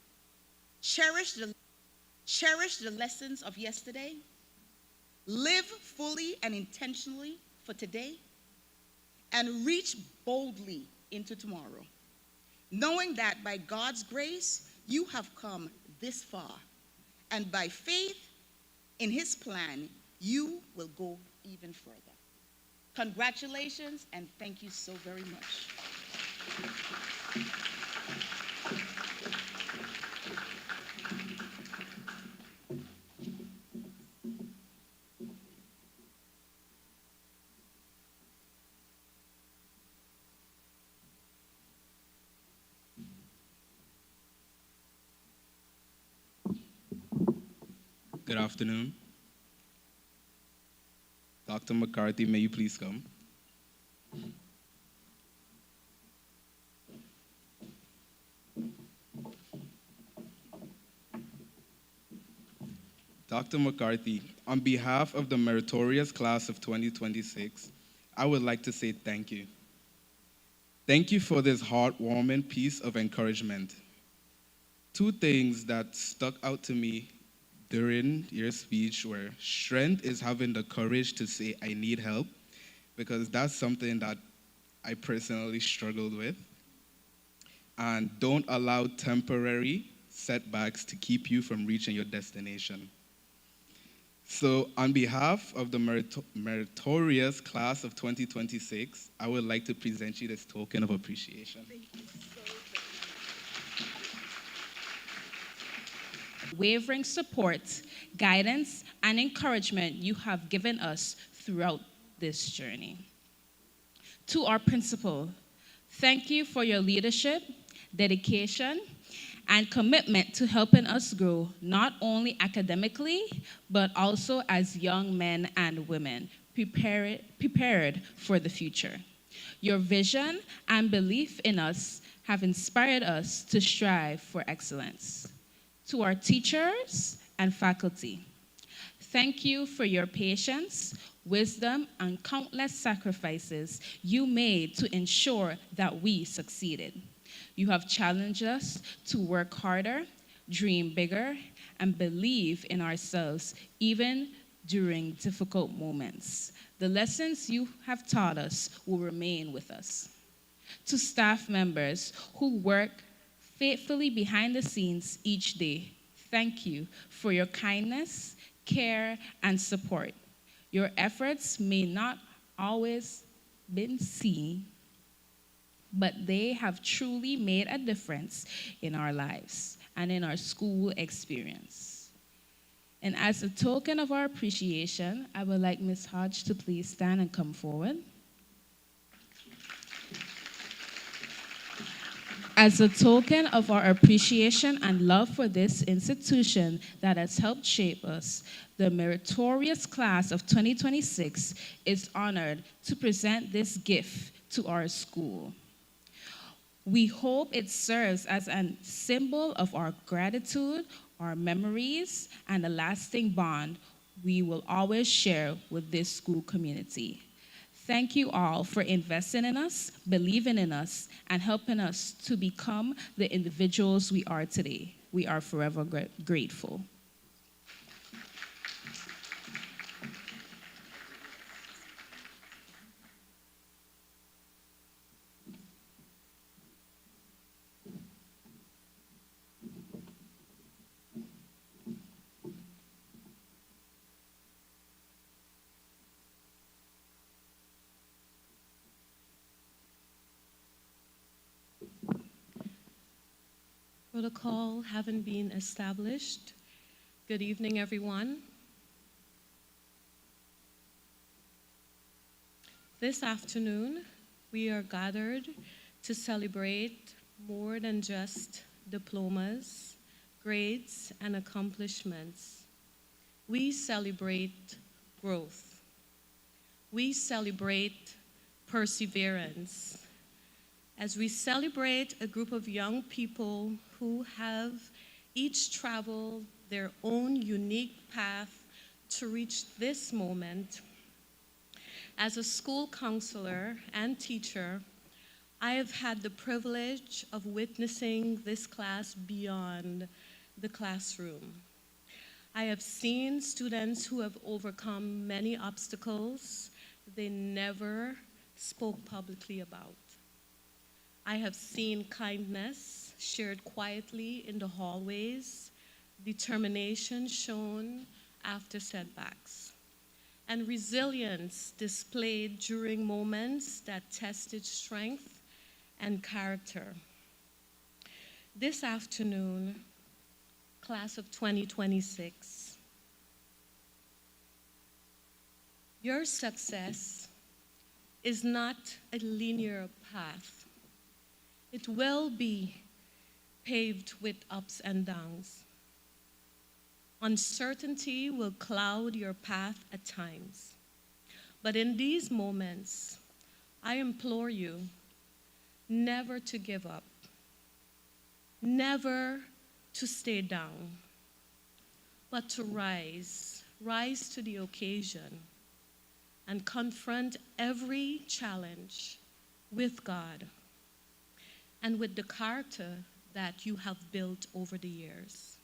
Cherish the lessons of yesterday. Live fully and intentionally for today. And reach boldly into tomorrow. Knowing that by God's grace, you have come this far. And by faith in His plan, you will go even further. Congratulations, and thank you so very much. Good afternoon. Dr. McCarthy, may you please come? Dr. McCarthy, on behalf of the meritorious class of 2026, I would like to say thank you. Thank you for this heartwarming piece of encouragement. Two things that stuck out to me during your speech were strength is having the courage to say, I need help, because that's something that I personally struggled with. And don't allow temporary setbacks to keep you from reaching your destination. So on behalf of the meritorious class of 2026, I would like to present you this token of appreciation. Thank you so Wavering support, guidance, and encouragement you have given us throughout this journey. To our principal, thank you for your leadership, dedication, and commitment to helping us grow not only academically, but also as young men and women prepared for the future. Your vision and belief in us have inspired us to strive for excellence. To our teachers and faculty, thank you for your patience, wisdom, and countless sacrifices you made to ensure that we succeeded. You have challenged us to work harder, dream bigger, and believe in ourselves even during difficult moments. The lessons you have taught us will remain with us. To staff members who work faithfully behind the scenes each day, thank you for your kindness, care, and support. Your efforts may not always been seen, but they have truly made a difference in our lives and in our school experience. And as a token of our appreciation, I would like Ms. Hodge to please stand and come forward. As a token of our appreciation and love for this institution that has helped shape us, the meritorious class of 2026 is honored to present this gift to our school. We hope it serves as a symbol of our gratitude, our memories, and a lasting bond we will always share with this school community. Thank you all for investing in us, believing in us, and helping us to become the individuals we are today. We are forever grateful. Protocol having been established. Good evening, everyone. This afternoon, we are gathered to celebrate more than just diplomas, grades, and accomplishments. We celebrate growth. We celebrate perseverance. As we celebrate a group of young people who have each traveled their own unique path to reach this moment, as a school counselor and teacher, I have had the privilege of witnessing this class beyond the classroom. I have seen students who have overcome many obstacles they never spoke publicly about. I have seen kindness shared quietly in the hallways, determination shown after setbacks, and resilience displayed during moments that tested strength and character. This afternoon, class of 2026, your success is not a linear path. It will be paved with ups and downs. Uncertainty will cloud your path at times. But in these moments, I implore you never to give up, never to stay down, but to rise to the occasion and confront every challenge with God and with the character that you have built over the years.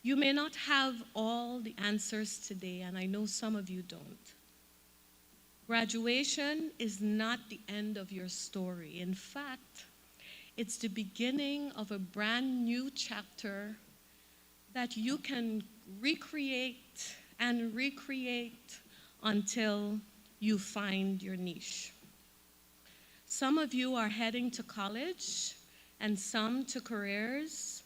You may not have all the answers today, and I know some of you don't. Graduation is not the end of your story. In fact, it's the beginning of a brand new chapter that you can recreate and recreate until you find your niche. Some of you are heading to college and some to careers,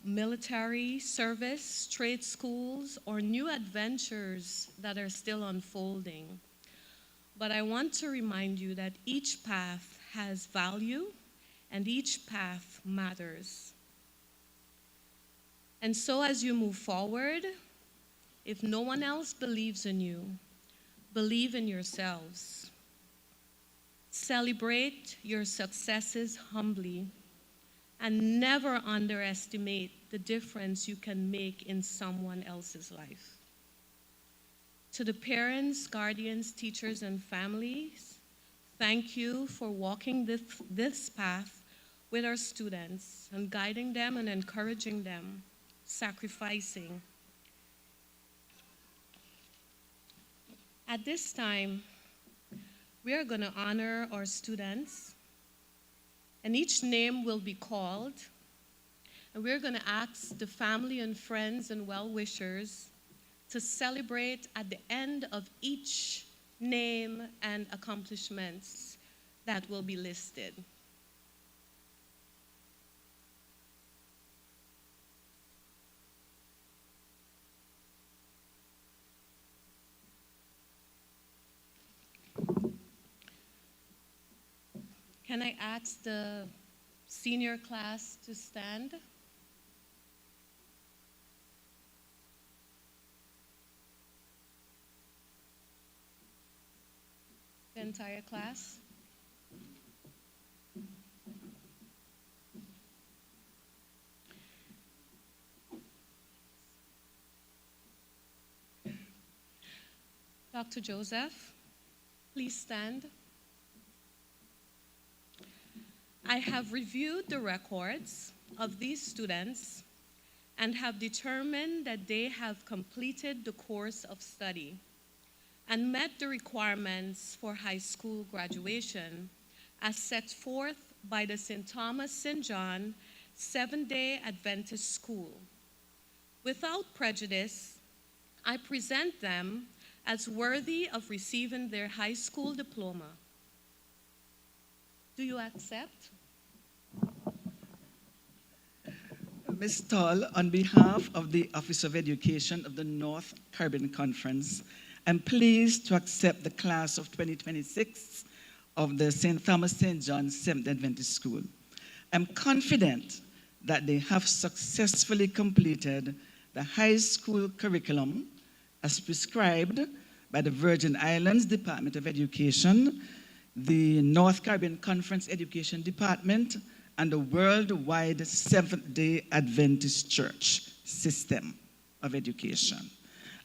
military service, trade schools, or new adventures that are still unfolding. But I want to remind you that each path has value and each path matters. And so as you move forward, if no one else believes in you, believe in yourselves. Celebrate your successes humbly and never underestimate the difference you can make in someone else's life. To the parents, guardians, teachers, and families, thank you for walking this path with our students and guiding them and encouraging them, sacrificing. At this time, we are going to honor our students, and each name will be called, and we're going to ask the family and friends and well-wishers to celebrate at the end of each name and accomplishments that will be listed. Can I ask the senior class to stand? The entire class? Dr. Joseph, please stand. I have reviewed the records of these students and have determined that they have completed the course of study and met the requirements for high school graduation as set forth by the St. Thomas St. John Seventh-day Adventist School. Without prejudice, I present them as worthy of receiving their high school diploma. Do you accept? Ms. Tall, on behalf of the Office of Education of the North Caribbean Conference, I'm pleased to accept the class of 2026 of the St. Thomas St. John Seventh Adventist School. I'm confident that they have successfully completed the high school curriculum as prescribed by the Virgin Islands Department of Education, the North Caribbean Conference Education Department, and the worldwide Seventh-day Adventist Church system of education.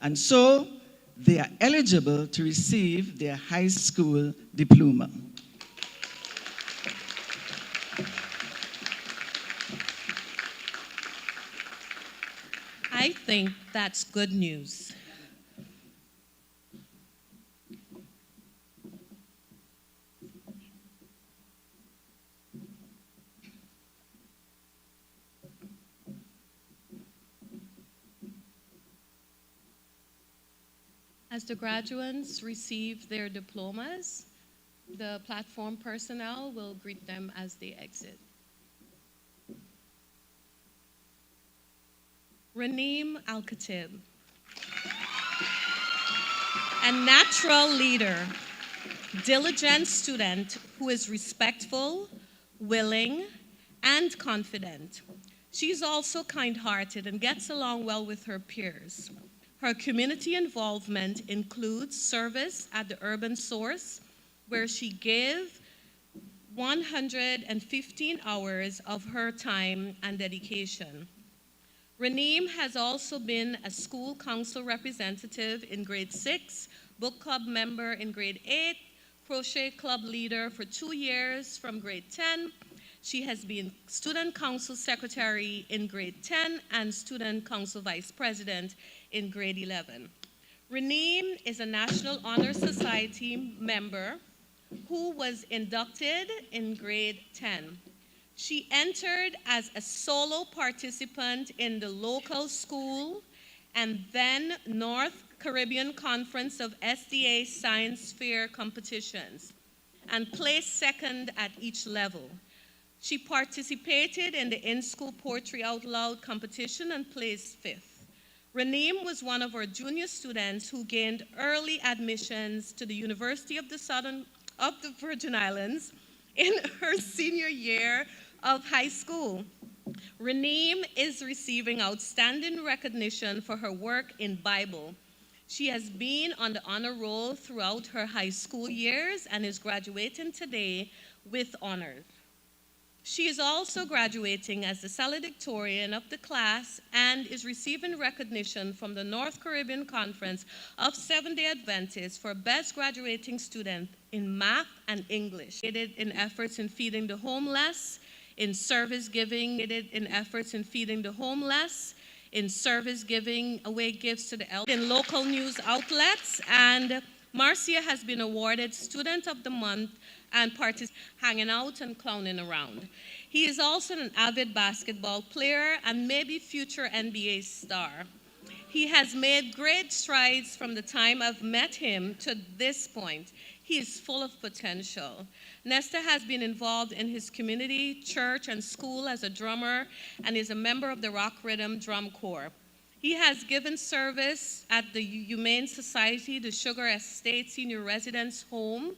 And so they are eligible to receive their high school diploma. I think that's good news. As the graduates receive their diplomas, the platform personnel will greet them as they exit. Raneem Al-Khatib, a natural leader, diligent student who is respectful, willing, and confident. She's also kind-hearted and gets along well with her peers. Her community involvement includes service at the Urban Source, where she gave 115 hours of her time and dedication. Raneem has also been a school council representative in grade 6, book club member in grade 8, crochet club leader for 2 years from grade 10. She has been student council secretary in grade 10 and student council vice president in grade 11. Raneem is a National Honor Society member who was inducted in grade 10. She entered as a solo participant in the local school and then North Caribbean Conference of SDA Science Fair competitions and placed second at each level. She participated in the in-school Poetry Out Loud competition and placed 5th. Raneem was one of our junior students who gained early admissions to the University of the Virgin Islands in her senior year of high school. Raneem is receiving outstanding recognition for her work in Bible. She has been on the honor roll throughout her high school years and is graduating today with honors. She is also graduating as the Salutatorian of the class and is receiving recognition from the North Caribbean Conference of Seventh-day Adventists for Best Graduating Student in Math and English. Aided in efforts in feeding the homeless in service giving, in efforts in feeding the homeless, in service giving away gifts to the elderly, in local news outlets, and Marcia has been awarded Student of the Month and hanging out and clowning around. He is also an avid basketball player and maybe future NBA star. He has made great strides from the time I've met him to this point. He is full of potential. Nesta has been involved in his community, church, and school as a drummer and is a member of the Rock Rhythm Drum Corps. He has given service at the Humane Society, the Sugar Estate Senior Residence Home.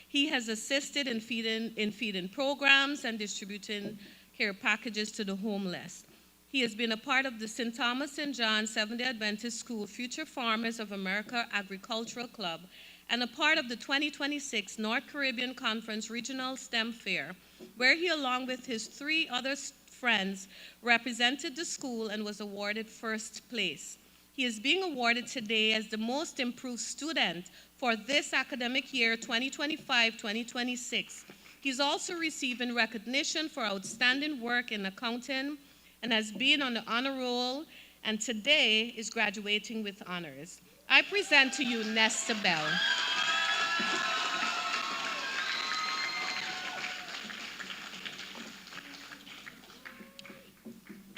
He has assisted in feeding programs and distributing care packages to the homeless. He has been a part of the St. Thomas St. John Seventh-day Adventist School Future Farmers of America Agricultural Club and a part of the 2026 North Caribbean Conference Regional STEM Fair, where he, along with his 3 other friends, represented the school and was awarded first place. He is being awarded today as the most improved student for this academic year, 2025-2026. He's also receiving recognition for outstanding work in accounting and has been on the honor roll, and today is graduating with honors. I present to you Nesta Bell.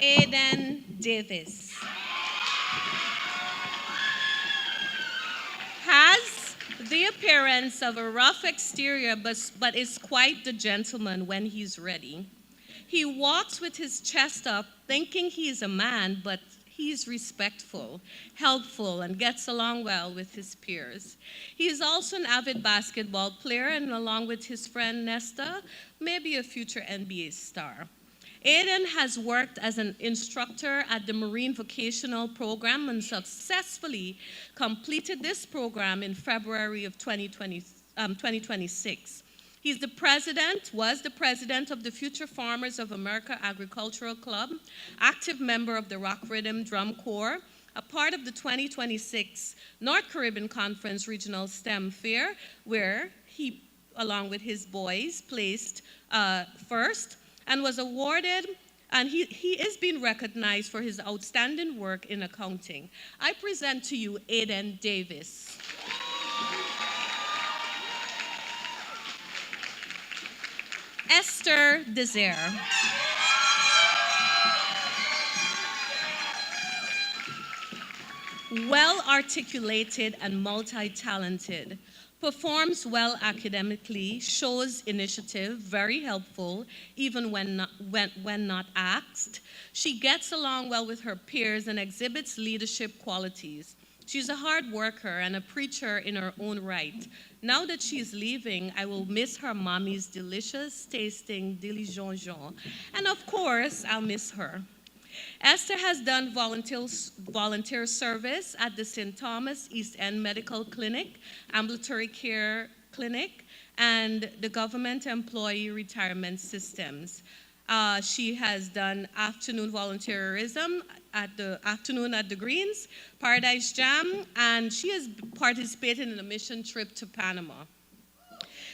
Aiden Davis has the appearance of a rough exterior, but is quite the gentleman when he's ready. He walks with his chest up, thinking he's a man, but he's respectful, helpful, and gets along well with his peers. He is also an avid basketball player, and along with his friend Nesta, maybe a future NBA star. Aiden has worked as an instructor at the Marine Vocational Program and successfully completed this program in February of 2026. Was the president of the Future Farmers of America Agricultural Club, active member of the Rock Rhythm Drum Corps, a part of the 2026 North Caribbean Conference Regional STEM Fair, where he, along with his boys, placed first and was awarded, and he is being recognized for his outstanding work in accounting. I present to you Aiden Davis. Esther Desire. Well-articulated and multi-talented, performs well academically, shows initiative, very helpful, even when not asked. She gets along well with her peers and exhibits leadership qualities. She's a hard worker and a preacher in her own right. Now that she's leaving, I will miss her mommy's delicious tasting diligent. And of course, I'll miss her. Esther has done volunteer service at the St. Thomas East End Medical Clinic, Ambulatory Care Clinic, and the Government Employee Retirement Systems. She has done afternoon volunteerism at the Greens, Paradise Jam, and she has participated in a mission trip to Panama.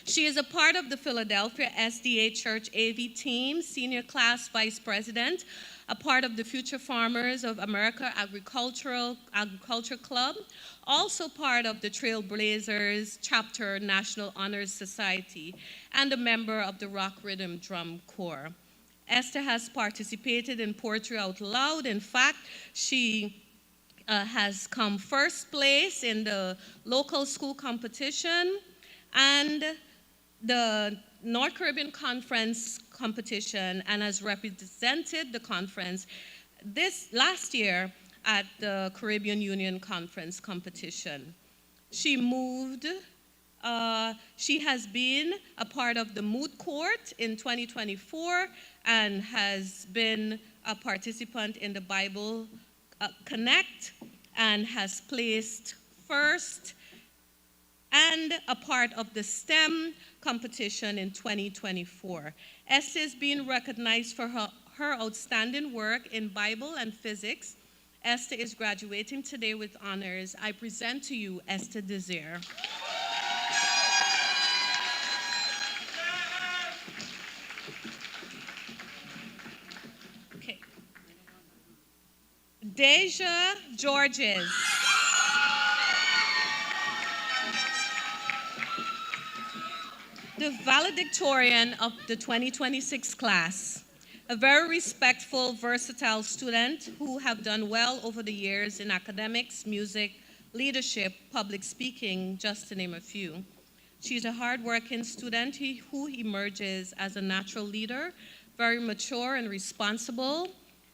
She is a part of the Philadelphia SDA Church AV team, senior class vice president, a part of the Future Farmers of America Agriculture Club, also part of the Trailblazers Chapter National Honors Society, and a member of the Rock Rhythm Drum Corps. Esther has participated in Poetry Out Loud. In fact, she has come first place in the local school competition and the North Caribbean Conference competition, and has represented the conference last year at the Caribbean Union Conference competition. She has been a part of the Moot Court in 2024 and has been a participant in the Bible Connect and has placed first and a part of the STEM competition in 2024. Esther is being recognized for her outstanding work in Bible and physics. Esther is graduating today with honors. I present to you Esther Desire. Deja Georges. The valedictorian of the 2026 class, a very respectful, versatile student who have done well over the years in academics, music, leadership, public speaking, just to name a few. She's a hardworking student who emerges as a natural leader, very mature and responsible,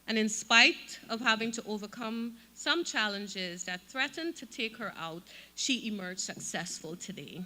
and in spite of having to overcome some challenges that threatened to take her out, she emerged successful today.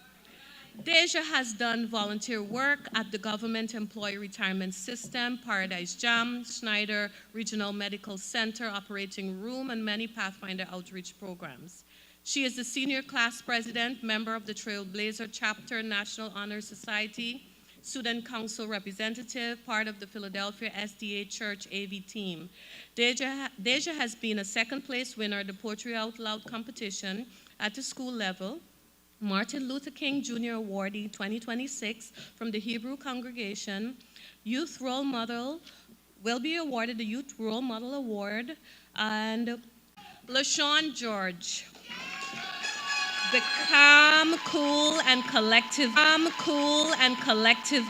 Deja has done volunteer work at the Government Employee Retirement System, Paradise Jam, Schneider Regional Medical Center Operating Room, and many Pathfinder outreach programs. She is the senior class president, member of the Trailblazer Chapter, National Honor Society, student council representative, part of the Philadelphia SDA Church AV team. Deja has been a second place winner at the Poetry Out Loud competition at the school level, Martin Luther King Jr. Awardee 2026 from the Hebrew congregation. Youth Role Model will be awarded the Youth Role Model Award. And LaShawn George, the calm, cool, and collective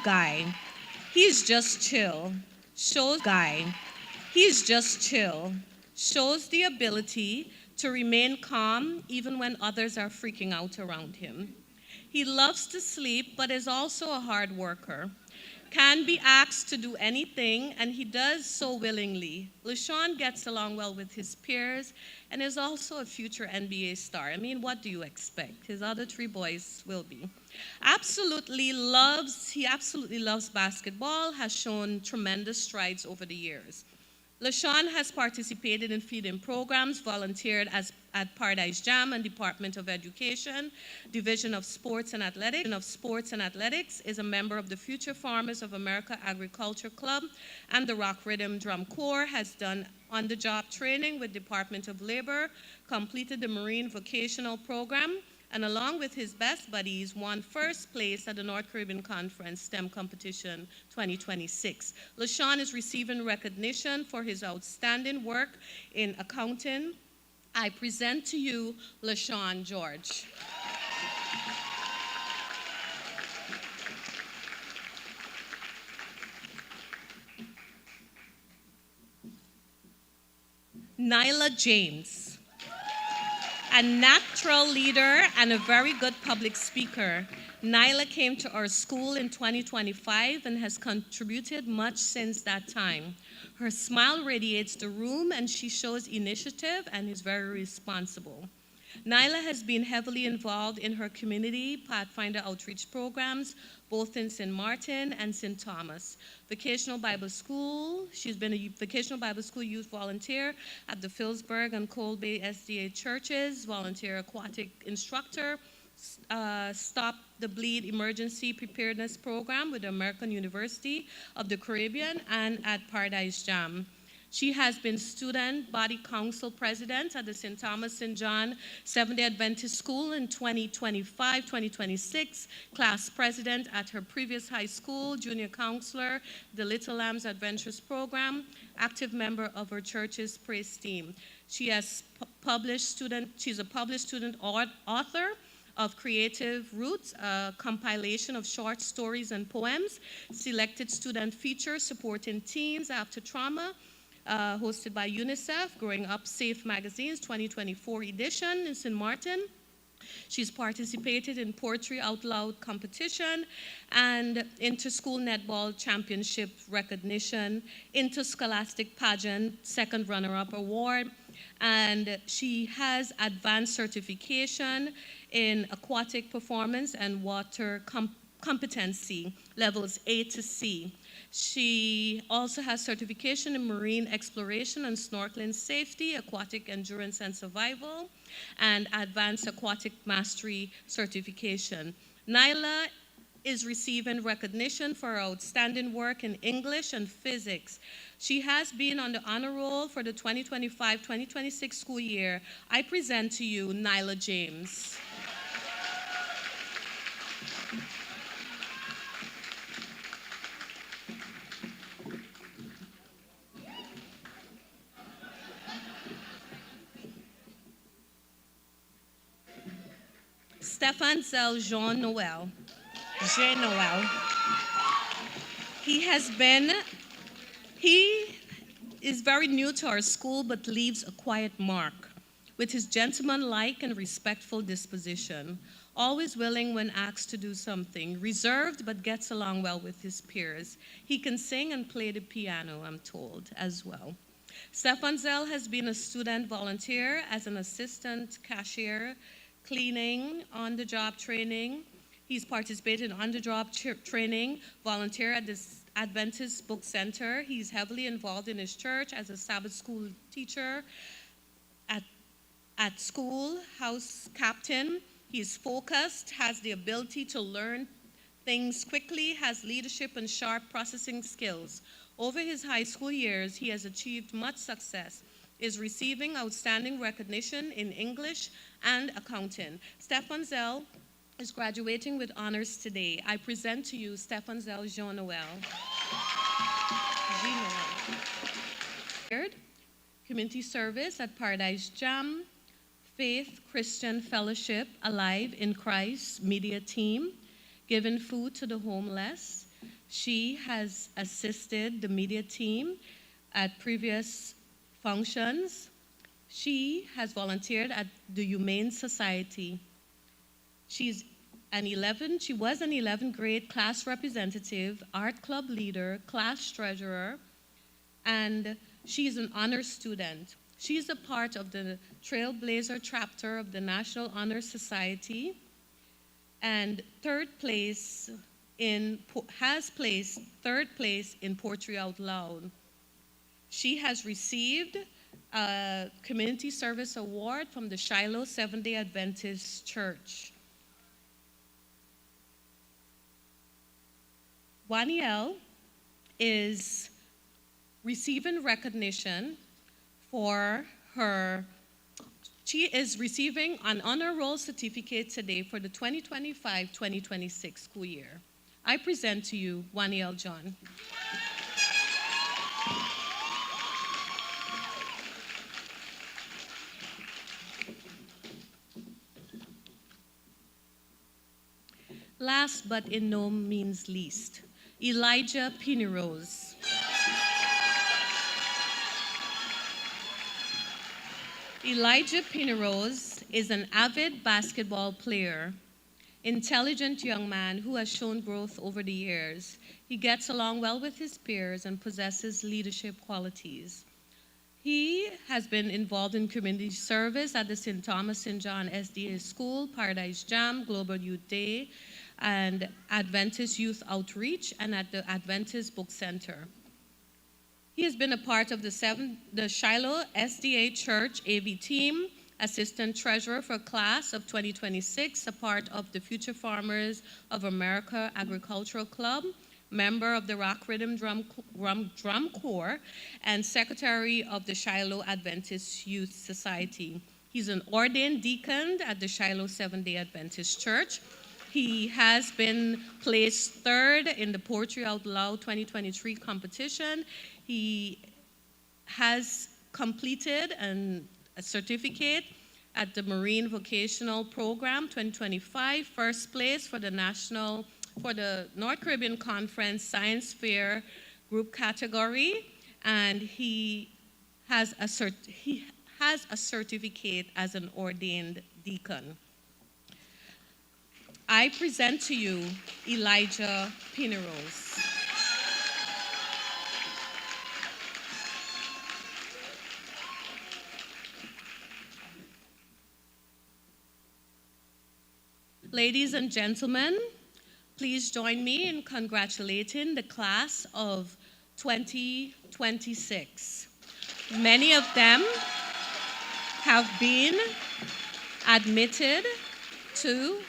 guy. He's just chill. Shows the ability to remain calm even when others are freaking out around him. He loves to sleep, but is also a hard worker. Can be asked to do anything, and he does so willingly. LaShawn gets along well with his peers and is also a future NBA star. I mean, what do you expect? His other three boys will be. He absolutely loves basketball, has shown tremendous strides over the years. LaShawn has participated in feeding programs, volunteered at Paradise Jam and Department of Education, Division of Sports and Athletics, is a member of the Future Farmers of America Agriculture Club and the Rock Rhythm Drum Corps, has done on-the-job training with Department of Labor, completed the Marine Vocational Program, and along with his best buddies, won first place at the North Caribbean Conference STEM Competition 2026. LaShawn is receiving recognition for his outstanding work in accounting. I present to you LaShawn George. Nyla James, a natural leader and a very good public speaker. Nyla came to our school in 2025 and has contributed much since that time. Her smile radiates the room and she shows initiative and is very responsible. Nyla has been heavily involved in her community Pathfinder outreach programs, both in St. Martin and St. Thomas. Vocational Bible School, she's been a Vocational Bible School youth volunteer at the Phillipsburg and Cold Bay SDA churches, volunteer aquatic instructor, Stop the Bleed Emergency Preparedness Program with the American University of the Caribbean and at Paradise Jam. She has been student body council president at the St. Thomas St. John Seventh-day Adventist School in 2025-2026, class president at her previous high school, junior counselor, the Little Lambs Adventures Program, active member of her church's praise team. She's a published student author of Creative Roots, a compilation of short stories and poems, selected student feature supporting teens after trauma, hosted by UNICEF, Growing Up Safe Magazine's 2024 edition in St. Martin. She's participated in Poetry Out Loud competition and Inter-School Netball Championship recognition, Interscholastic Pageant second runner-up award, and she has advanced certification in aquatic performance and water competency, levels A to C. She also has certification in marine exploration and snorkeling safety, aquatic endurance and survival, and advanced aquatic mastery certification. Nyla is receiving recognition for her outstanding work in English and physics. She has been on the honor roll for the 2025-2026 school year. I present to you Nyla James. Stéphane Jean Noel. Jean Noel. He is very new to our school, but leaves a quiet mark with his gentlemanlike and respectful disposition, always willing when asked to do something, reserved but gets along well with his peers. He can sing and play the piano, I'm told, as well. Stéphane has been a student volunteer as an assistant cashier, cleaning, on-the-job training. He's participated in on-the-job training, volunteer at the Adventist Book Center. He's heavily involved in his church as a Sabbath school teacher, at school, house captain. He's focused, has the ability to learn things quickly, has leadership and sharp processing skills. Over his high school years, he has achieved much success, is receiving outstanding recognition in English and accounting. Stéphane Zell is graduating with honors today. I present to you Stéphane Zell Jean Noel. Community service at Paradise Jam, Faith Christian Fellowship, Alive in Christ media team, giving food to the homeless. She has assisted the media team at previous functions. She has volunteered at the Humane Society. She was an 11th grade class representative, art club leader, class treasurer, and she's an honor student. She's a part of the Trailblazer chapter of the National Honor Society, and has placed third place in Poetry Out Loud. She has received a Community Service Award from the Shiloh Seventh-day Adventist Church. Waniel is receiving recognition for she is receiving an honor roll certificate today for the 2025-2026 school year. I present to you Waniel John. Last but in no means least, Elijah Pinirose. Elijah Pinirose is an avid basketball player, intelligent young man who has shown growth over the years. He gets along well with his peers and possesses leadership qualities. He has been involved in community service at the St. Thomas St. John SDA School, Paradise Jam, Global Youth Day, and Adventist Youth Outreach, and at the Adventist Book Center. He has been a part of the Shiloh SDA Church AV team, assistant treasurer for class of 2026, a part of the Future Farmers of America Agricultural Club, member of the Rock Rhythm Drum Corps, and secretary of the Shiloh Adventist Youth Society. He's an ordained deacon at the Shiloh Seventh-day Adventist Church. He has been placed third in the Poetry Out Loud 2023 competition. He has completed a certificate at the Marine Vocational Program 2025, first place for the North Caribbean Conference Science Fair group category, and he has a certificate as an ordained deacon. I present to you Elijah Pinirose. Ladies and gentlemen, please join me in congratulating the class of 2026. Many of them have been admitted to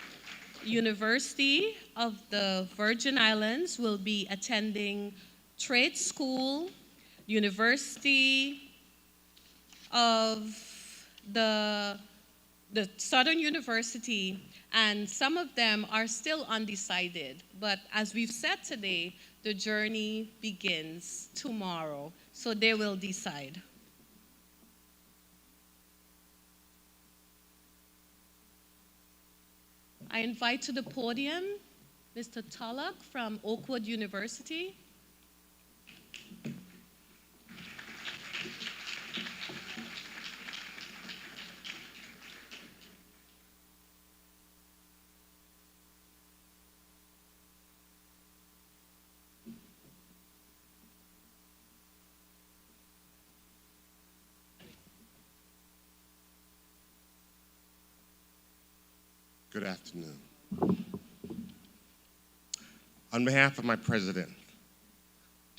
University of the Virgin Islands, will be attending trade school, University of the Southern University, and some of them are still undecided. But as we've said today, the journey begins tomorrow, so they will decide. I invite to the podium Mr. Tullock from Oakwood University. Good afternoon. On behalf of my president,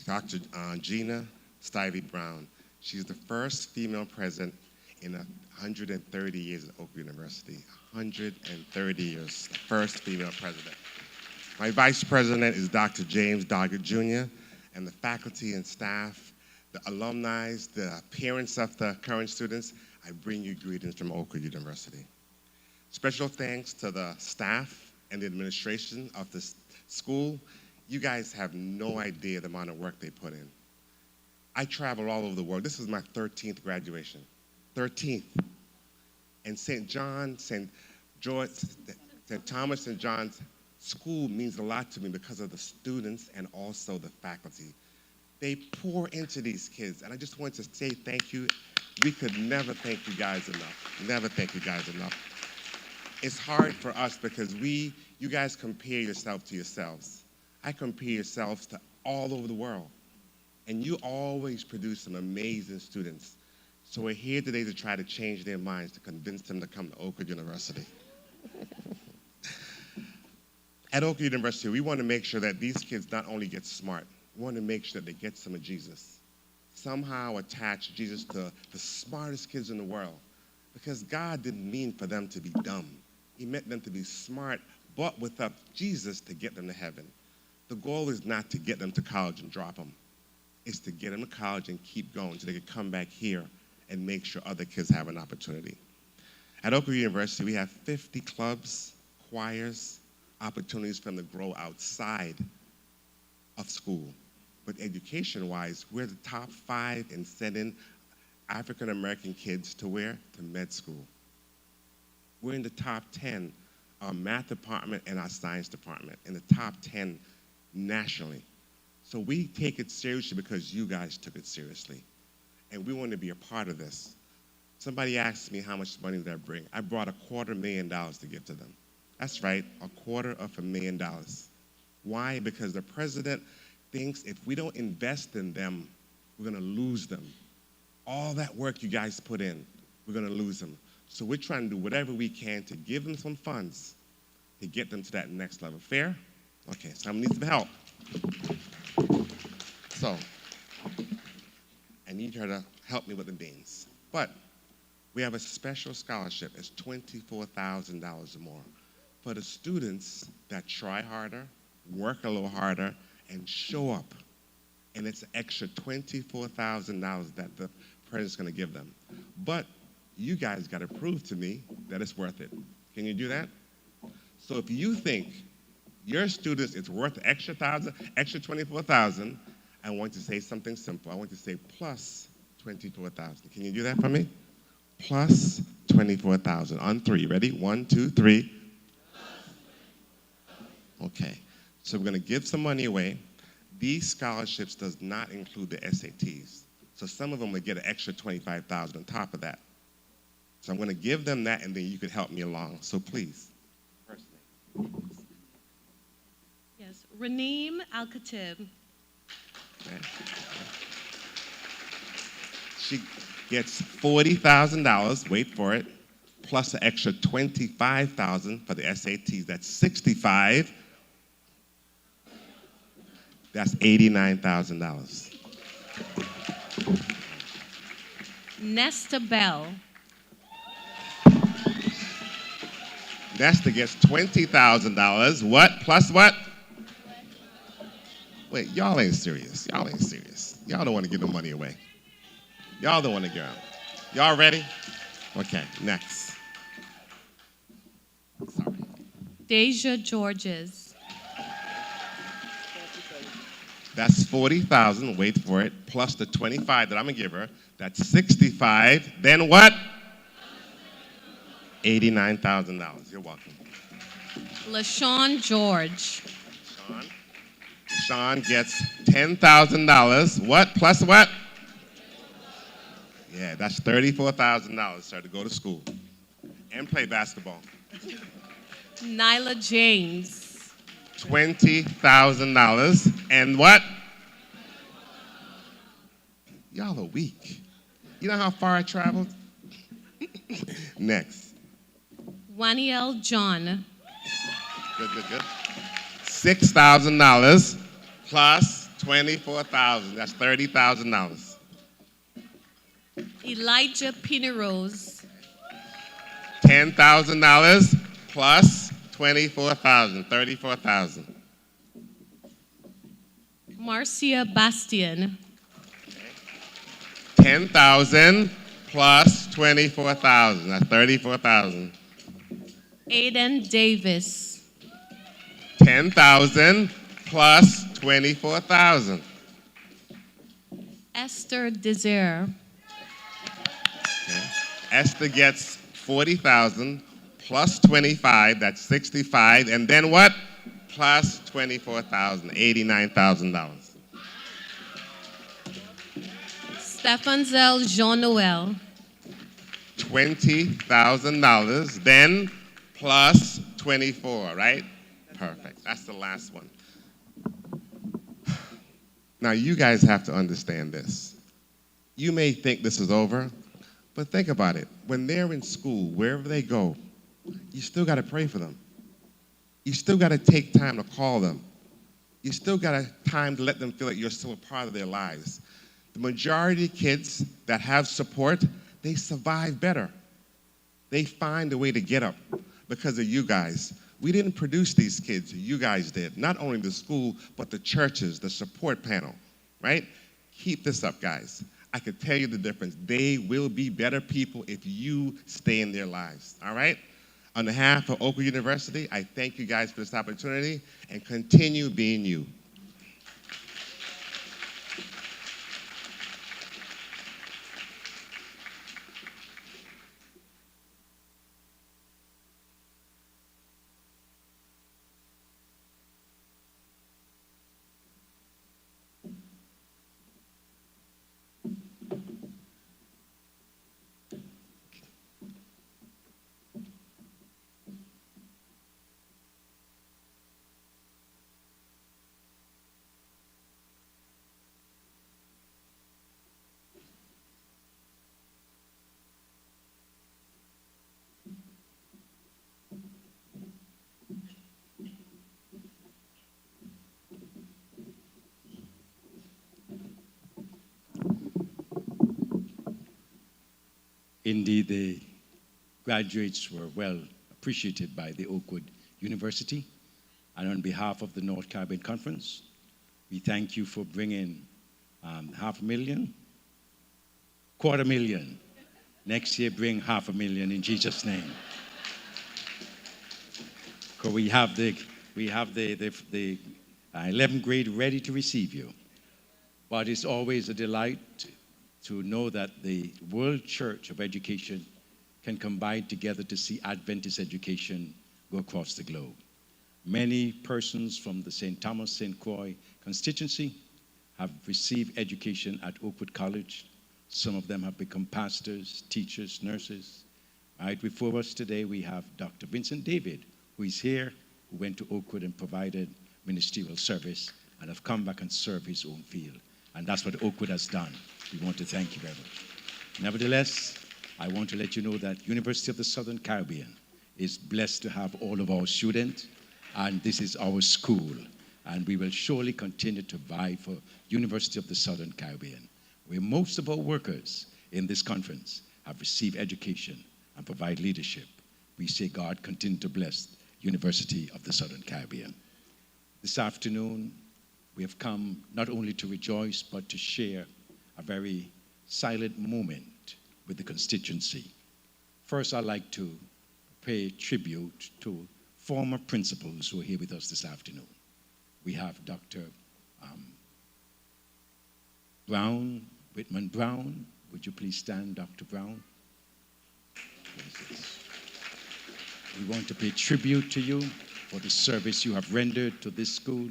Dr. Gina Stivey Brown, she's the first female president in 130 years at Oakwood University. 130 years, the first female president. My vice president is Dr. James Doggett Jr., and the faculty and staff, the alumni, the parents of the current students, I bring you greetings from Oakwood University. Special thanks to the staff and the administration of the school. You guys have no idea the amount of work they put in. I travel all over the world. This is my 13th graduation. 13th. And St. John, St. George, St. Thomas St. John's school means a lot to me because of the students and also the faculty. They pour into these kids, and I just want to say thank you. We could never thank you guys enough. Never thank you guys enough. It's hard for us because you guys compare yourself to yourselves. I compare yourselves to all over the world. And you always produce some amazing students. So we're here today to try to change their minds, to convince them to come to Oakwood University. At Oakwood University, we want to make sure that these kids not only get smart, we want to make sure that they get some of Jesus. Somehow attach Jesus to the smartest kids in the world. Because God didn't mean for them to be dumb. He meant them to be smart, but without Jesus to get them to heaven. The goal is not to get them to college and drop them. It's to get them to college and keep going so they can come back here and make sure other kids have an opportunity. At Oakwood University, we have 50 clubs, choirs, opportunities for them to grow outside of school. But education-wise, we're the top 5 in sending African-American kids to where? To med school. We're in the top 10, our math department and our science department, in the top 10 nationally. So we take it seriously because you guys took it seriously. And we want to be a part of this. Somebody asked me how much money did I bring. I brought $250,000 to give to them. That's right, $250,000. Why? Because the president thinks if we don't invest in them, we're going to lose them. All that work you guys put in, we're going to lose them. So we're trying to do whatever we can to give them some funds to get them to that next level. Fair? Okay, someone needs some help. So, I need her to help me with the beans. But we have a special scholarship. It's $24,000 or more for the students that try harder, work a little harder, and show up. And it's an extra $24,000 that the president's going to give them. But you guys got to prove to me that it's worth it. Can you do that? So if you think your students it's worth the extra $24,000, I want to say something simple. I want to say plus $24,000. Can you do that for me? Plus $24,000 on 3. Ready? 1, 2, 3. Okay. So we're going to give some money away. These scholarships does not include the SATs. So some of them will get an extra $25,000 on top of that. So I'm going to give them that, and then you could help me along. So please. First name. Yes, Raneem Al-Khatib. Okay. She gets $40,000, wait for it, plus an extra $25,000 for the SATs. That's $65,000. That's $89,000. Nesta Bell. Nesta gets $20,000. What? Plus what? Wait, y'all ain't serious. Y'all ain't serious. Y'all don't want to give no money away. Y'all don't want to give out. Y'all ready? Okay, next. Sorry. Deja Georges. That's $40,000, wait for it, plus the $25,000 that I'm going to give her. That's $65,000. Then what? $89,000. You're welcome. LaShawn George. Sean gets $10,000. What plus what? Yeah, that's $34,000, sir, to go to school and play basketball. Nyla James. $20,000. And what? Y'all are weak. You know how far I traveled? Next. Waniel John. Good. $6,000 plus $24,000. That's $30,000. Elijah Pinerose. $10,000 plus $24,000. $34,000. Marcia Bastian. $10,000 plus $24,000. That's $34,000. Aiden Davis. $10,000 plus $24,000. Esther Desire. Okay. Esther gets $40,000 plus 25, that's 65, and then what? Plus 24,000, $89,000. Stefanzel Jean Noel. $20,000, then plus 24, right? Perfect. That's the last one. Now, you guys have to understand this. You may think this is over, but think about it. When they're in school, wherever they go, you still got to pray for them. You still got to take time to call them. You still got time to let them feel like you're still a part of their lives. The majority of kids that have support, they survive better. They find a way to get up because of you guys. We didn't produce these kids, you guys did. Not only the school, but the churches, the support panel, right? Keep this up, guys. I can tell you the difference. They will be better people if you stay in their lives, all right? On behalf of Oakwood University, I thank you guys for this opportunity and continue being you. Indeed, the graduates were well appreciated by the Oakwood University. And on behalf of the North Caribbean Conference, we thank you for bringing $500,000, $250,000. Next year, bring $500,000 in Jesus' name. Because we have the 11th grade ready to receive you. But it's always a delight to know that the World Church of Education can combine together to see Adventist education go across the globe. Many persons from the St. Thomas, St. Croix constituency have received education at Oakwood College. Some of them have become pastors, teachers, nurses. Right before us today, we have Dr. Vincent David, who is here, who went to Oakwood and provided ministerial service and have come back and served his own field. And that's what Oakwood has done. We want to thank you very much. Nevertheless, I want to let you know that University of the Southern Caribbean is blessed to have all of our students, and this is our school. And we will surely continue to vie for University of the Southern Caribbean, where most of our workers in this conference have received education and provide leadership. We say God continue to bless University of the Southern Caribbean. This afternoon, we have come not only to rejoice, but to share a very silent moment with the constituency. First, I'd like to pay tribute to former principals who are here with us this afternoon. We have Dr. Brown, Whitman Brown. Would you please stand, Dr. Brown? We want to pay tribute to you. for the service you have rendered to this school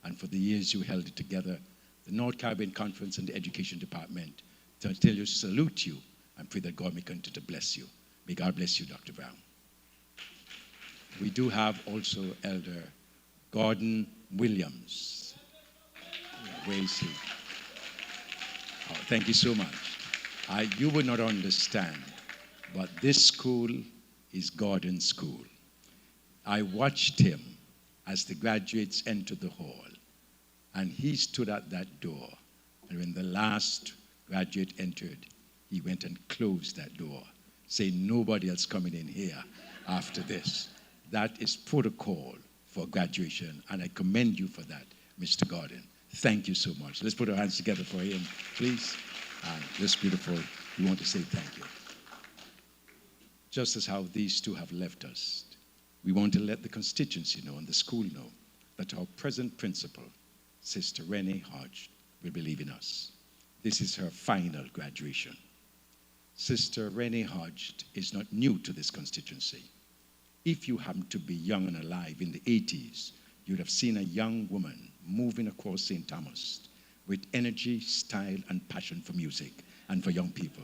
and for the years you held it together. The North Caribbean Conference and the Education Department tell you, salute you, and pray that God may continue to bless you. May God bless you, Dr. Brown. We do have also Elder Gordon Williams. Where is he? Oh, thank you so much. You would not understand, but this school is Gordon's school. I watched him as the graduates entered the hall, and he stood at that door. And when the last graduate entered, he went and closed that door, saying, nobody else coming in here after this. That is protocol for graduation, and I commend you for that, Mr. Gordon. Thank you so much. Let's put our hands together for him, please. And this beautiful, we want to say thank you. Just as how these two have left us, we want to let the constituency know and the school know that our present principal, Sister Renee Hodge, will be leaving us. This is her final graduation. Sister Renee Hodge is not new to this constituency. If you happen to be young and alive in the 80s, you'd have seen a young woman moving across St. Thomas with energy, style, and passion for music and for young people.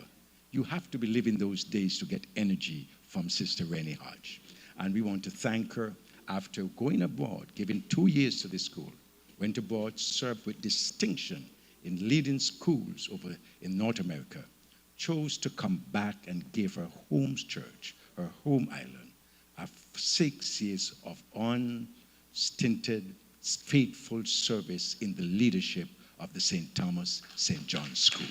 You have to be living those days to get energy from Sister Renee Hodge. And we want to thank her after going abroad, giving 2 years to this school, went abroad, served with distinction in leading schools over in North America, chose to come back and give her home church, her home island, 6 years of unstinted, faithful service in the leadership of the St. Thomas St. John School.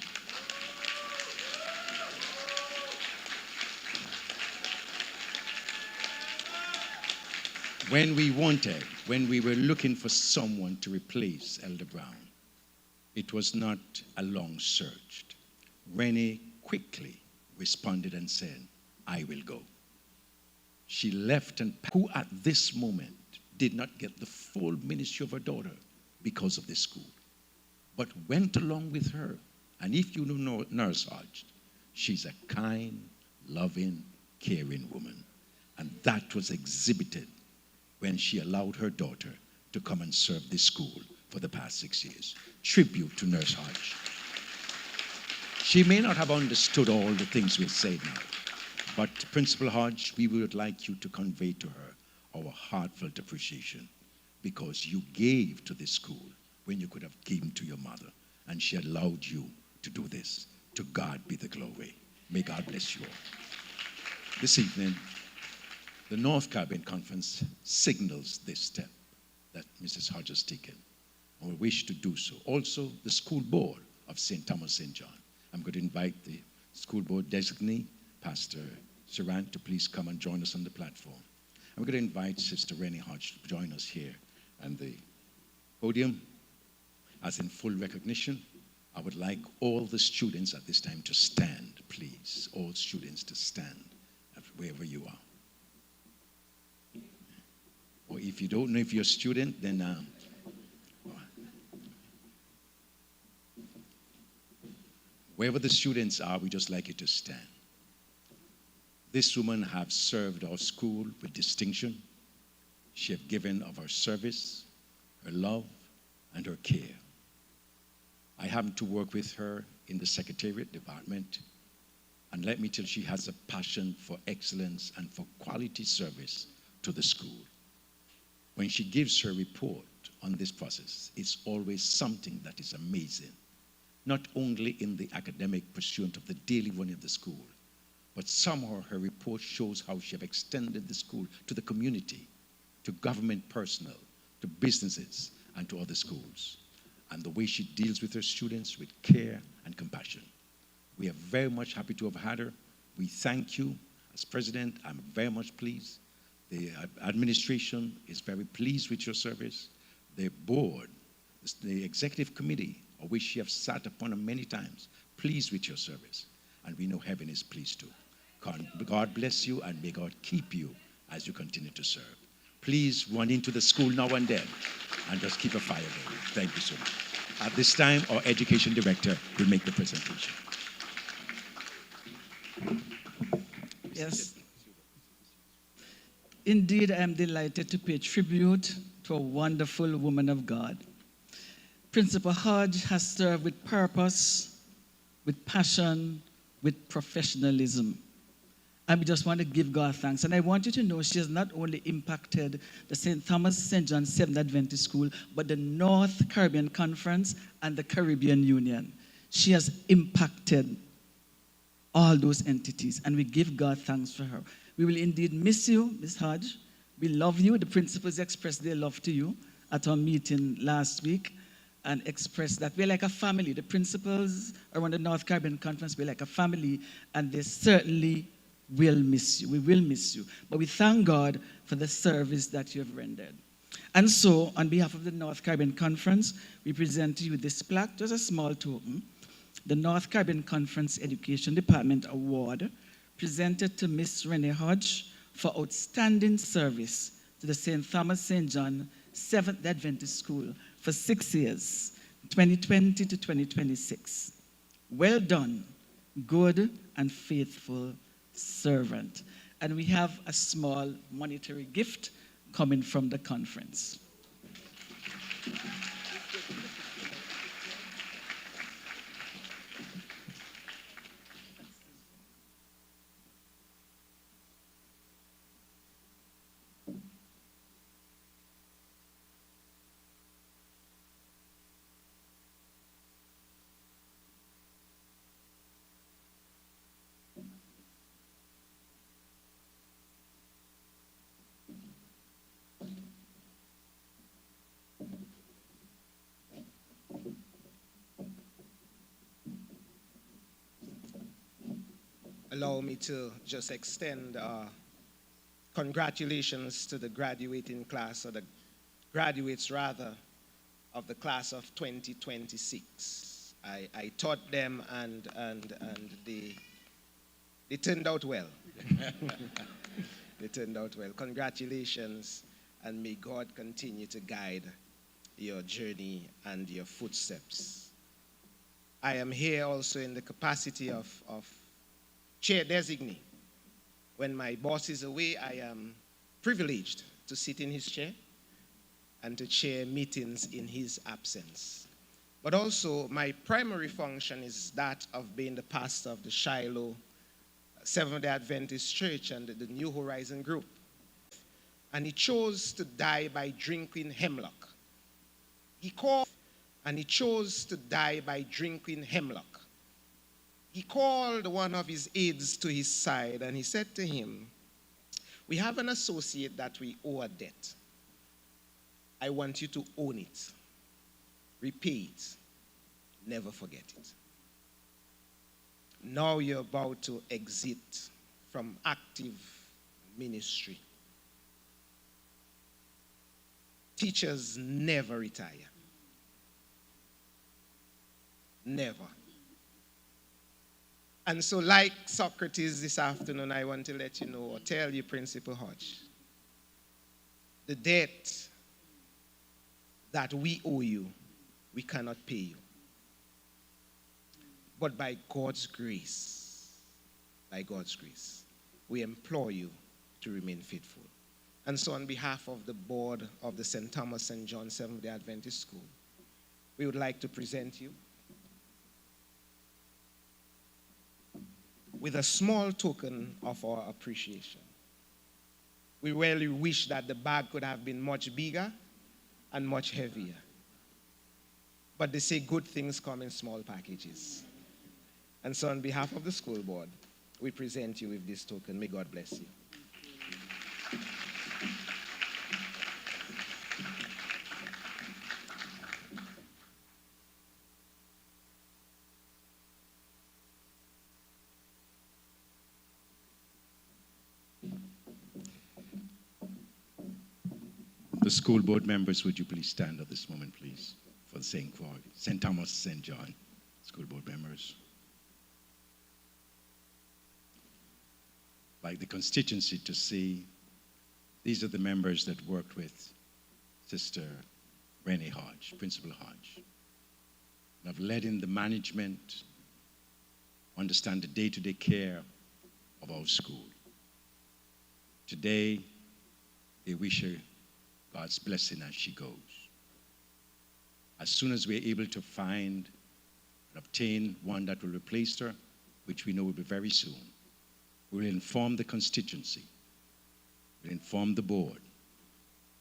When we were looking for someone to replace Elder Brown, it was not a long search. Renee quickly responded and said, I will go. She left, and who at this moment did not get the full ministry of her daughter because of this school, but went along with her. And if you know Nurse Hodge, she's a kind, loving, caring woman. And that was exhibited when she allowed her daughter to come and serve this school for the past 6 years. Tribute to Nurse Hodge. She may not have understood all the things we've said now, but Principal Hodge, we would like you to convey to her our heartfelt appreciation, because you gave to this school when you could have given to your mother, and she allowed you to do this. To God be the glory. May God bless you all. This evening, the North Caribbean Conference signals this step that Mrs. Hodge has taken, and we wish to do so. Also, the school board of St. Thomas St. John. I'm going to invite the school board designee, Pastor Serant, to please come and join us on the platform. I'm going to invite Sister Renee Hodge to join us here on the podium. As in full recognition, I would like all the students at this time to stand, please. All students to stand wherever you are. Or if you don't know if you're a student, then wherever the students are, we just like you to stand. This woman has served our school with distinction. She has given of her service, her love, and her care. I happen to work with her in the Secretariat Department, and let me tell you, she has a passion for excellence and for quality service to the school. When she gives her report on this process, it's always something that is amazing, not only in the academic pursuit of the daily running of the school, but somehow her report shows how she has extended the school to the community, to government personnel, to businesses, and to other schools. And the way she deals with her students with care and compassion. We are very much happy to have had her. We thank you. As president, I'm very much pleased. The administration is very pleased with your service. The board, the executive committee, of which she has sat upon many times, pleased with your service. And we know heaven is pleased too. God bless you, and may God keep you as you continue to serve. Please run into the school now and then and just keep a fire going. Thank you so much. At this time, our education director will make the presentation. Yes. Indeed, I am delighted to pay tribute to a wonderful woman of God. Principal Hodge has served with purpose, with passion, with professionalism. And we just want to give God thanks. And I want you to know she has not only impacted the St. Thomas St. John Seventh Adventist School, but the North Caribbean Conference and the Caribbean Union. She has impacted all those entities, and we give God thanks for her. We will indeed miss you, Ms. Hodge. We love you. The principals expressed their love to you at our meeting last week and expressed that we're like a family. The principals around the North Caribbean Conference, we're like a family, and they certainly will miss you. We will miss you. But we thank God for the service that you have rendered. And so, on behalf of the North Caribbean Conference, we present to you this plaque, just a small token, the North Caribbean Conference Education Department Award, presented to Miss Renee Hodge for outstanding service to the St. Thomas St. John Seventh Adventist School for 6 years, 2020 to 2026. Well done, good and faithful servant. And we have a small monetary gift coming from the conference. Allow me to just extend congratulations to the graduating class, or the graduates rather, of the class of 2026. I taught them and they turned out well. They turned out well. Congratulations, and may God continue to guide your journey and your footsteps. I am here also in the capacity of chair designee. When my boss is away, I am privileged to sit in his chair and to chair meetings in his absence. But also, my primary function is that of being the pastor of the Shiloh Seventh-day Adventist Church and the New Horizon Group. And he chose to die by drinking hemlock. He chose to die by drinking hemlock. He called one of his aides to his side and he said to him, "We have an associate that we owe a debt. I want you to own it, repay it, never forget it. Now you're about to exit from active ministry. Teachers never retire. Never." And so, like Socrates this afternoon, I want to let you know, or tell you, Principal Hodge, the debt that we owe you, we cannot pay you. But by God's grace, we implore you to remain faithful. And so on behalf of the board of the St. Thomas St. John Seventh-day Adventist School, we would like to present you with a small token of our appreciation. We really wish that the bag could have been much bigger and much heavier. But they say good things come in small packages. And so on behalf of the school board, we present you with this token. May God bless you. The school board members, would you please stand at this moment, please, for the saying for St. Thomas, St. John, school board members. Like the constituency to see, these are the members that worked with Sister Renee Hodge, Principal Hodge, and have led in the management, understand the day-to-day care of our school. Today, they wish her God's blessing as she goes. As soon as we're able to find and obtain one that will replace her, which we know will be very soon, we'll inform the constituency, we'll inform the board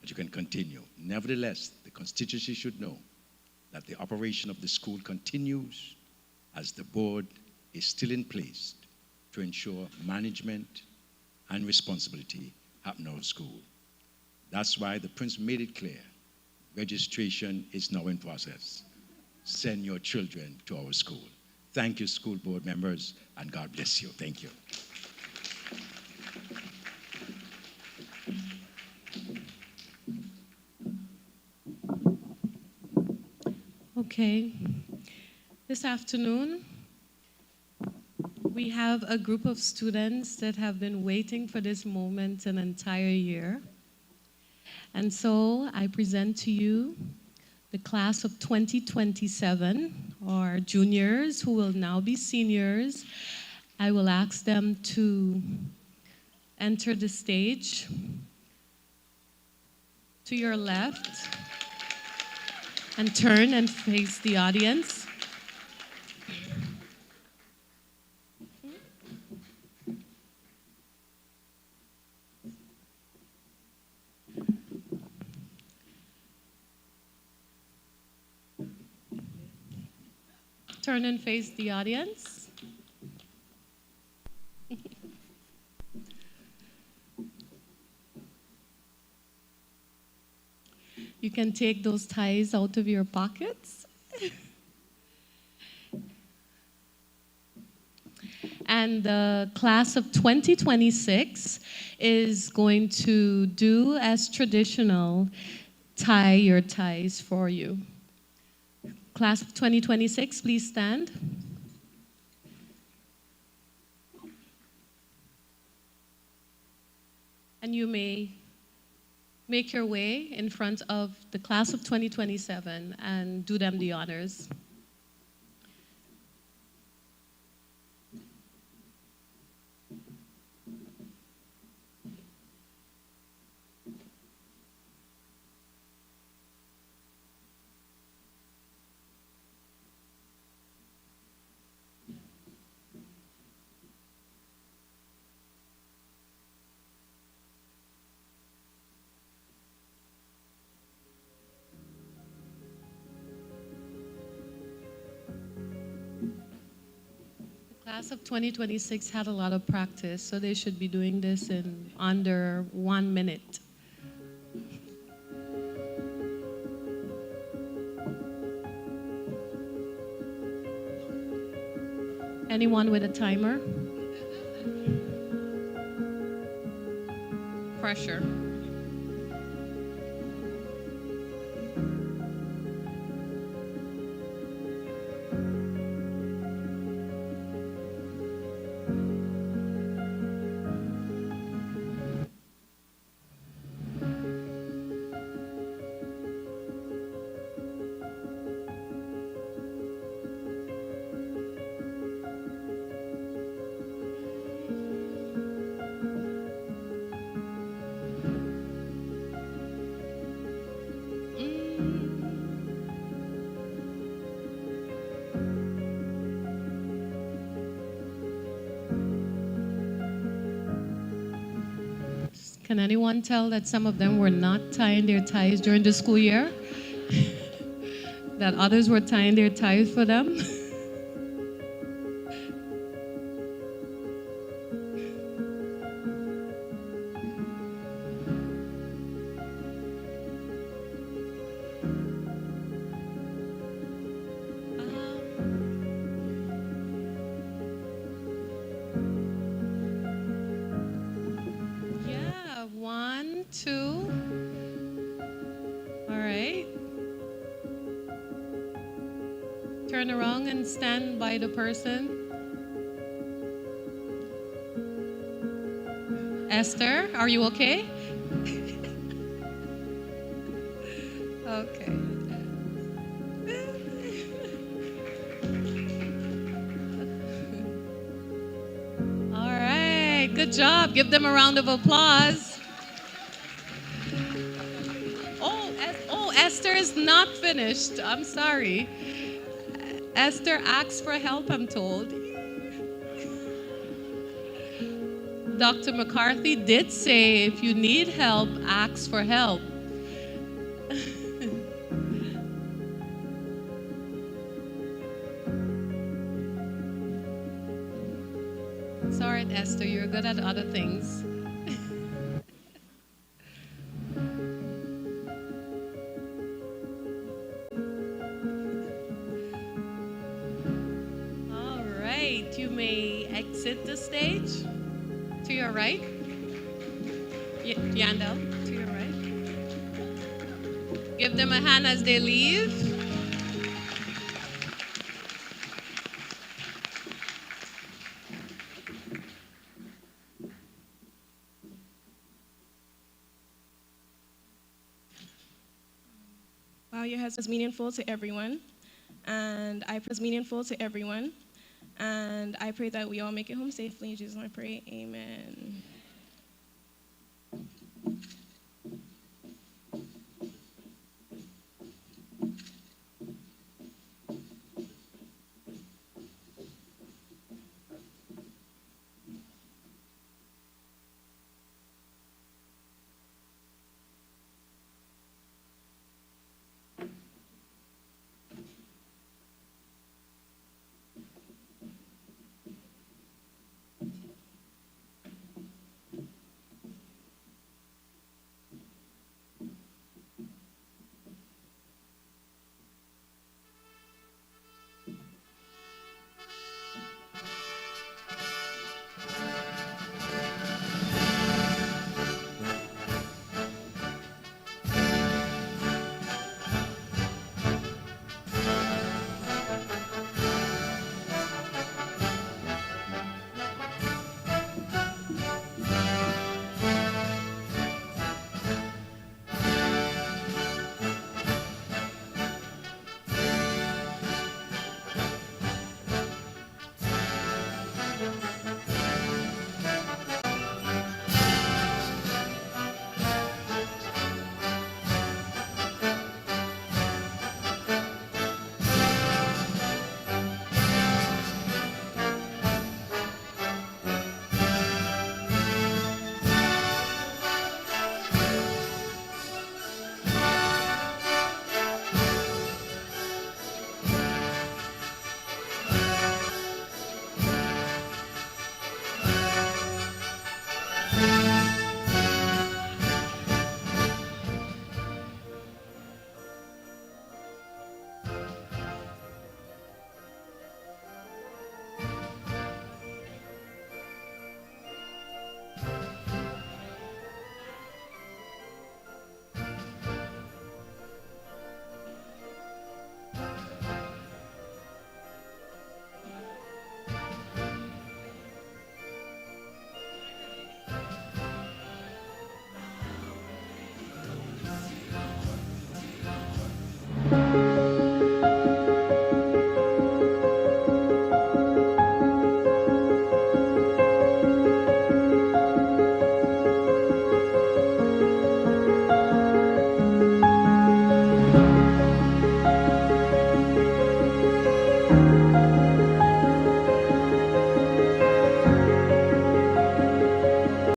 that you can continue. Nevertheless, the constituency should know that the operation of the school continues as the board is still in place to ensure management and responsibility happen in our school. That's why the Prince made it clear, registration is now in process. Send your children to our school. Thank you, school board members, and God bless you. Thank you. Okay. This afternoon, we have a group of students that have been waiting for this moment an entire year. And so I present to you the class of 2027, or juniors who will now be seniors. I will ask them to enter the stage. To your left, and turn and face the audience. Turn and face the audience. You can take those ties out of your pockets. And the class of 2026 is going to do as traditional, tie your ties for you. Class of 2026, please stand. And you may make your way in front of the class of 2027 and do them the honors. Class of 2026 had a lot of practice, so they should be doing this in under 1 minute. Anyone with a timer? Pressure. Can anyone tell that some of them were not tying their ties during the school year? That others were tying their ties for them? Yeah, 1, 2. All right. Turn around and stand by the person. Esther, are you okay? Okay. All right, good job. Give them a round of applause. It's not finished. I'm sorry. Esther asks for help, I'm told. Dr. McCarthy did say if you need help, ask for help. It's all right, Esther, you're good at other things. All right, you may exit the stage to your right. Yandel, to your right. Give them a hand as they leave. Bow your heads was meaningful to everyone, and I pray it's meaningful to everyone, and I pray that we all make it home safely. In Jesus' name I pray, amen.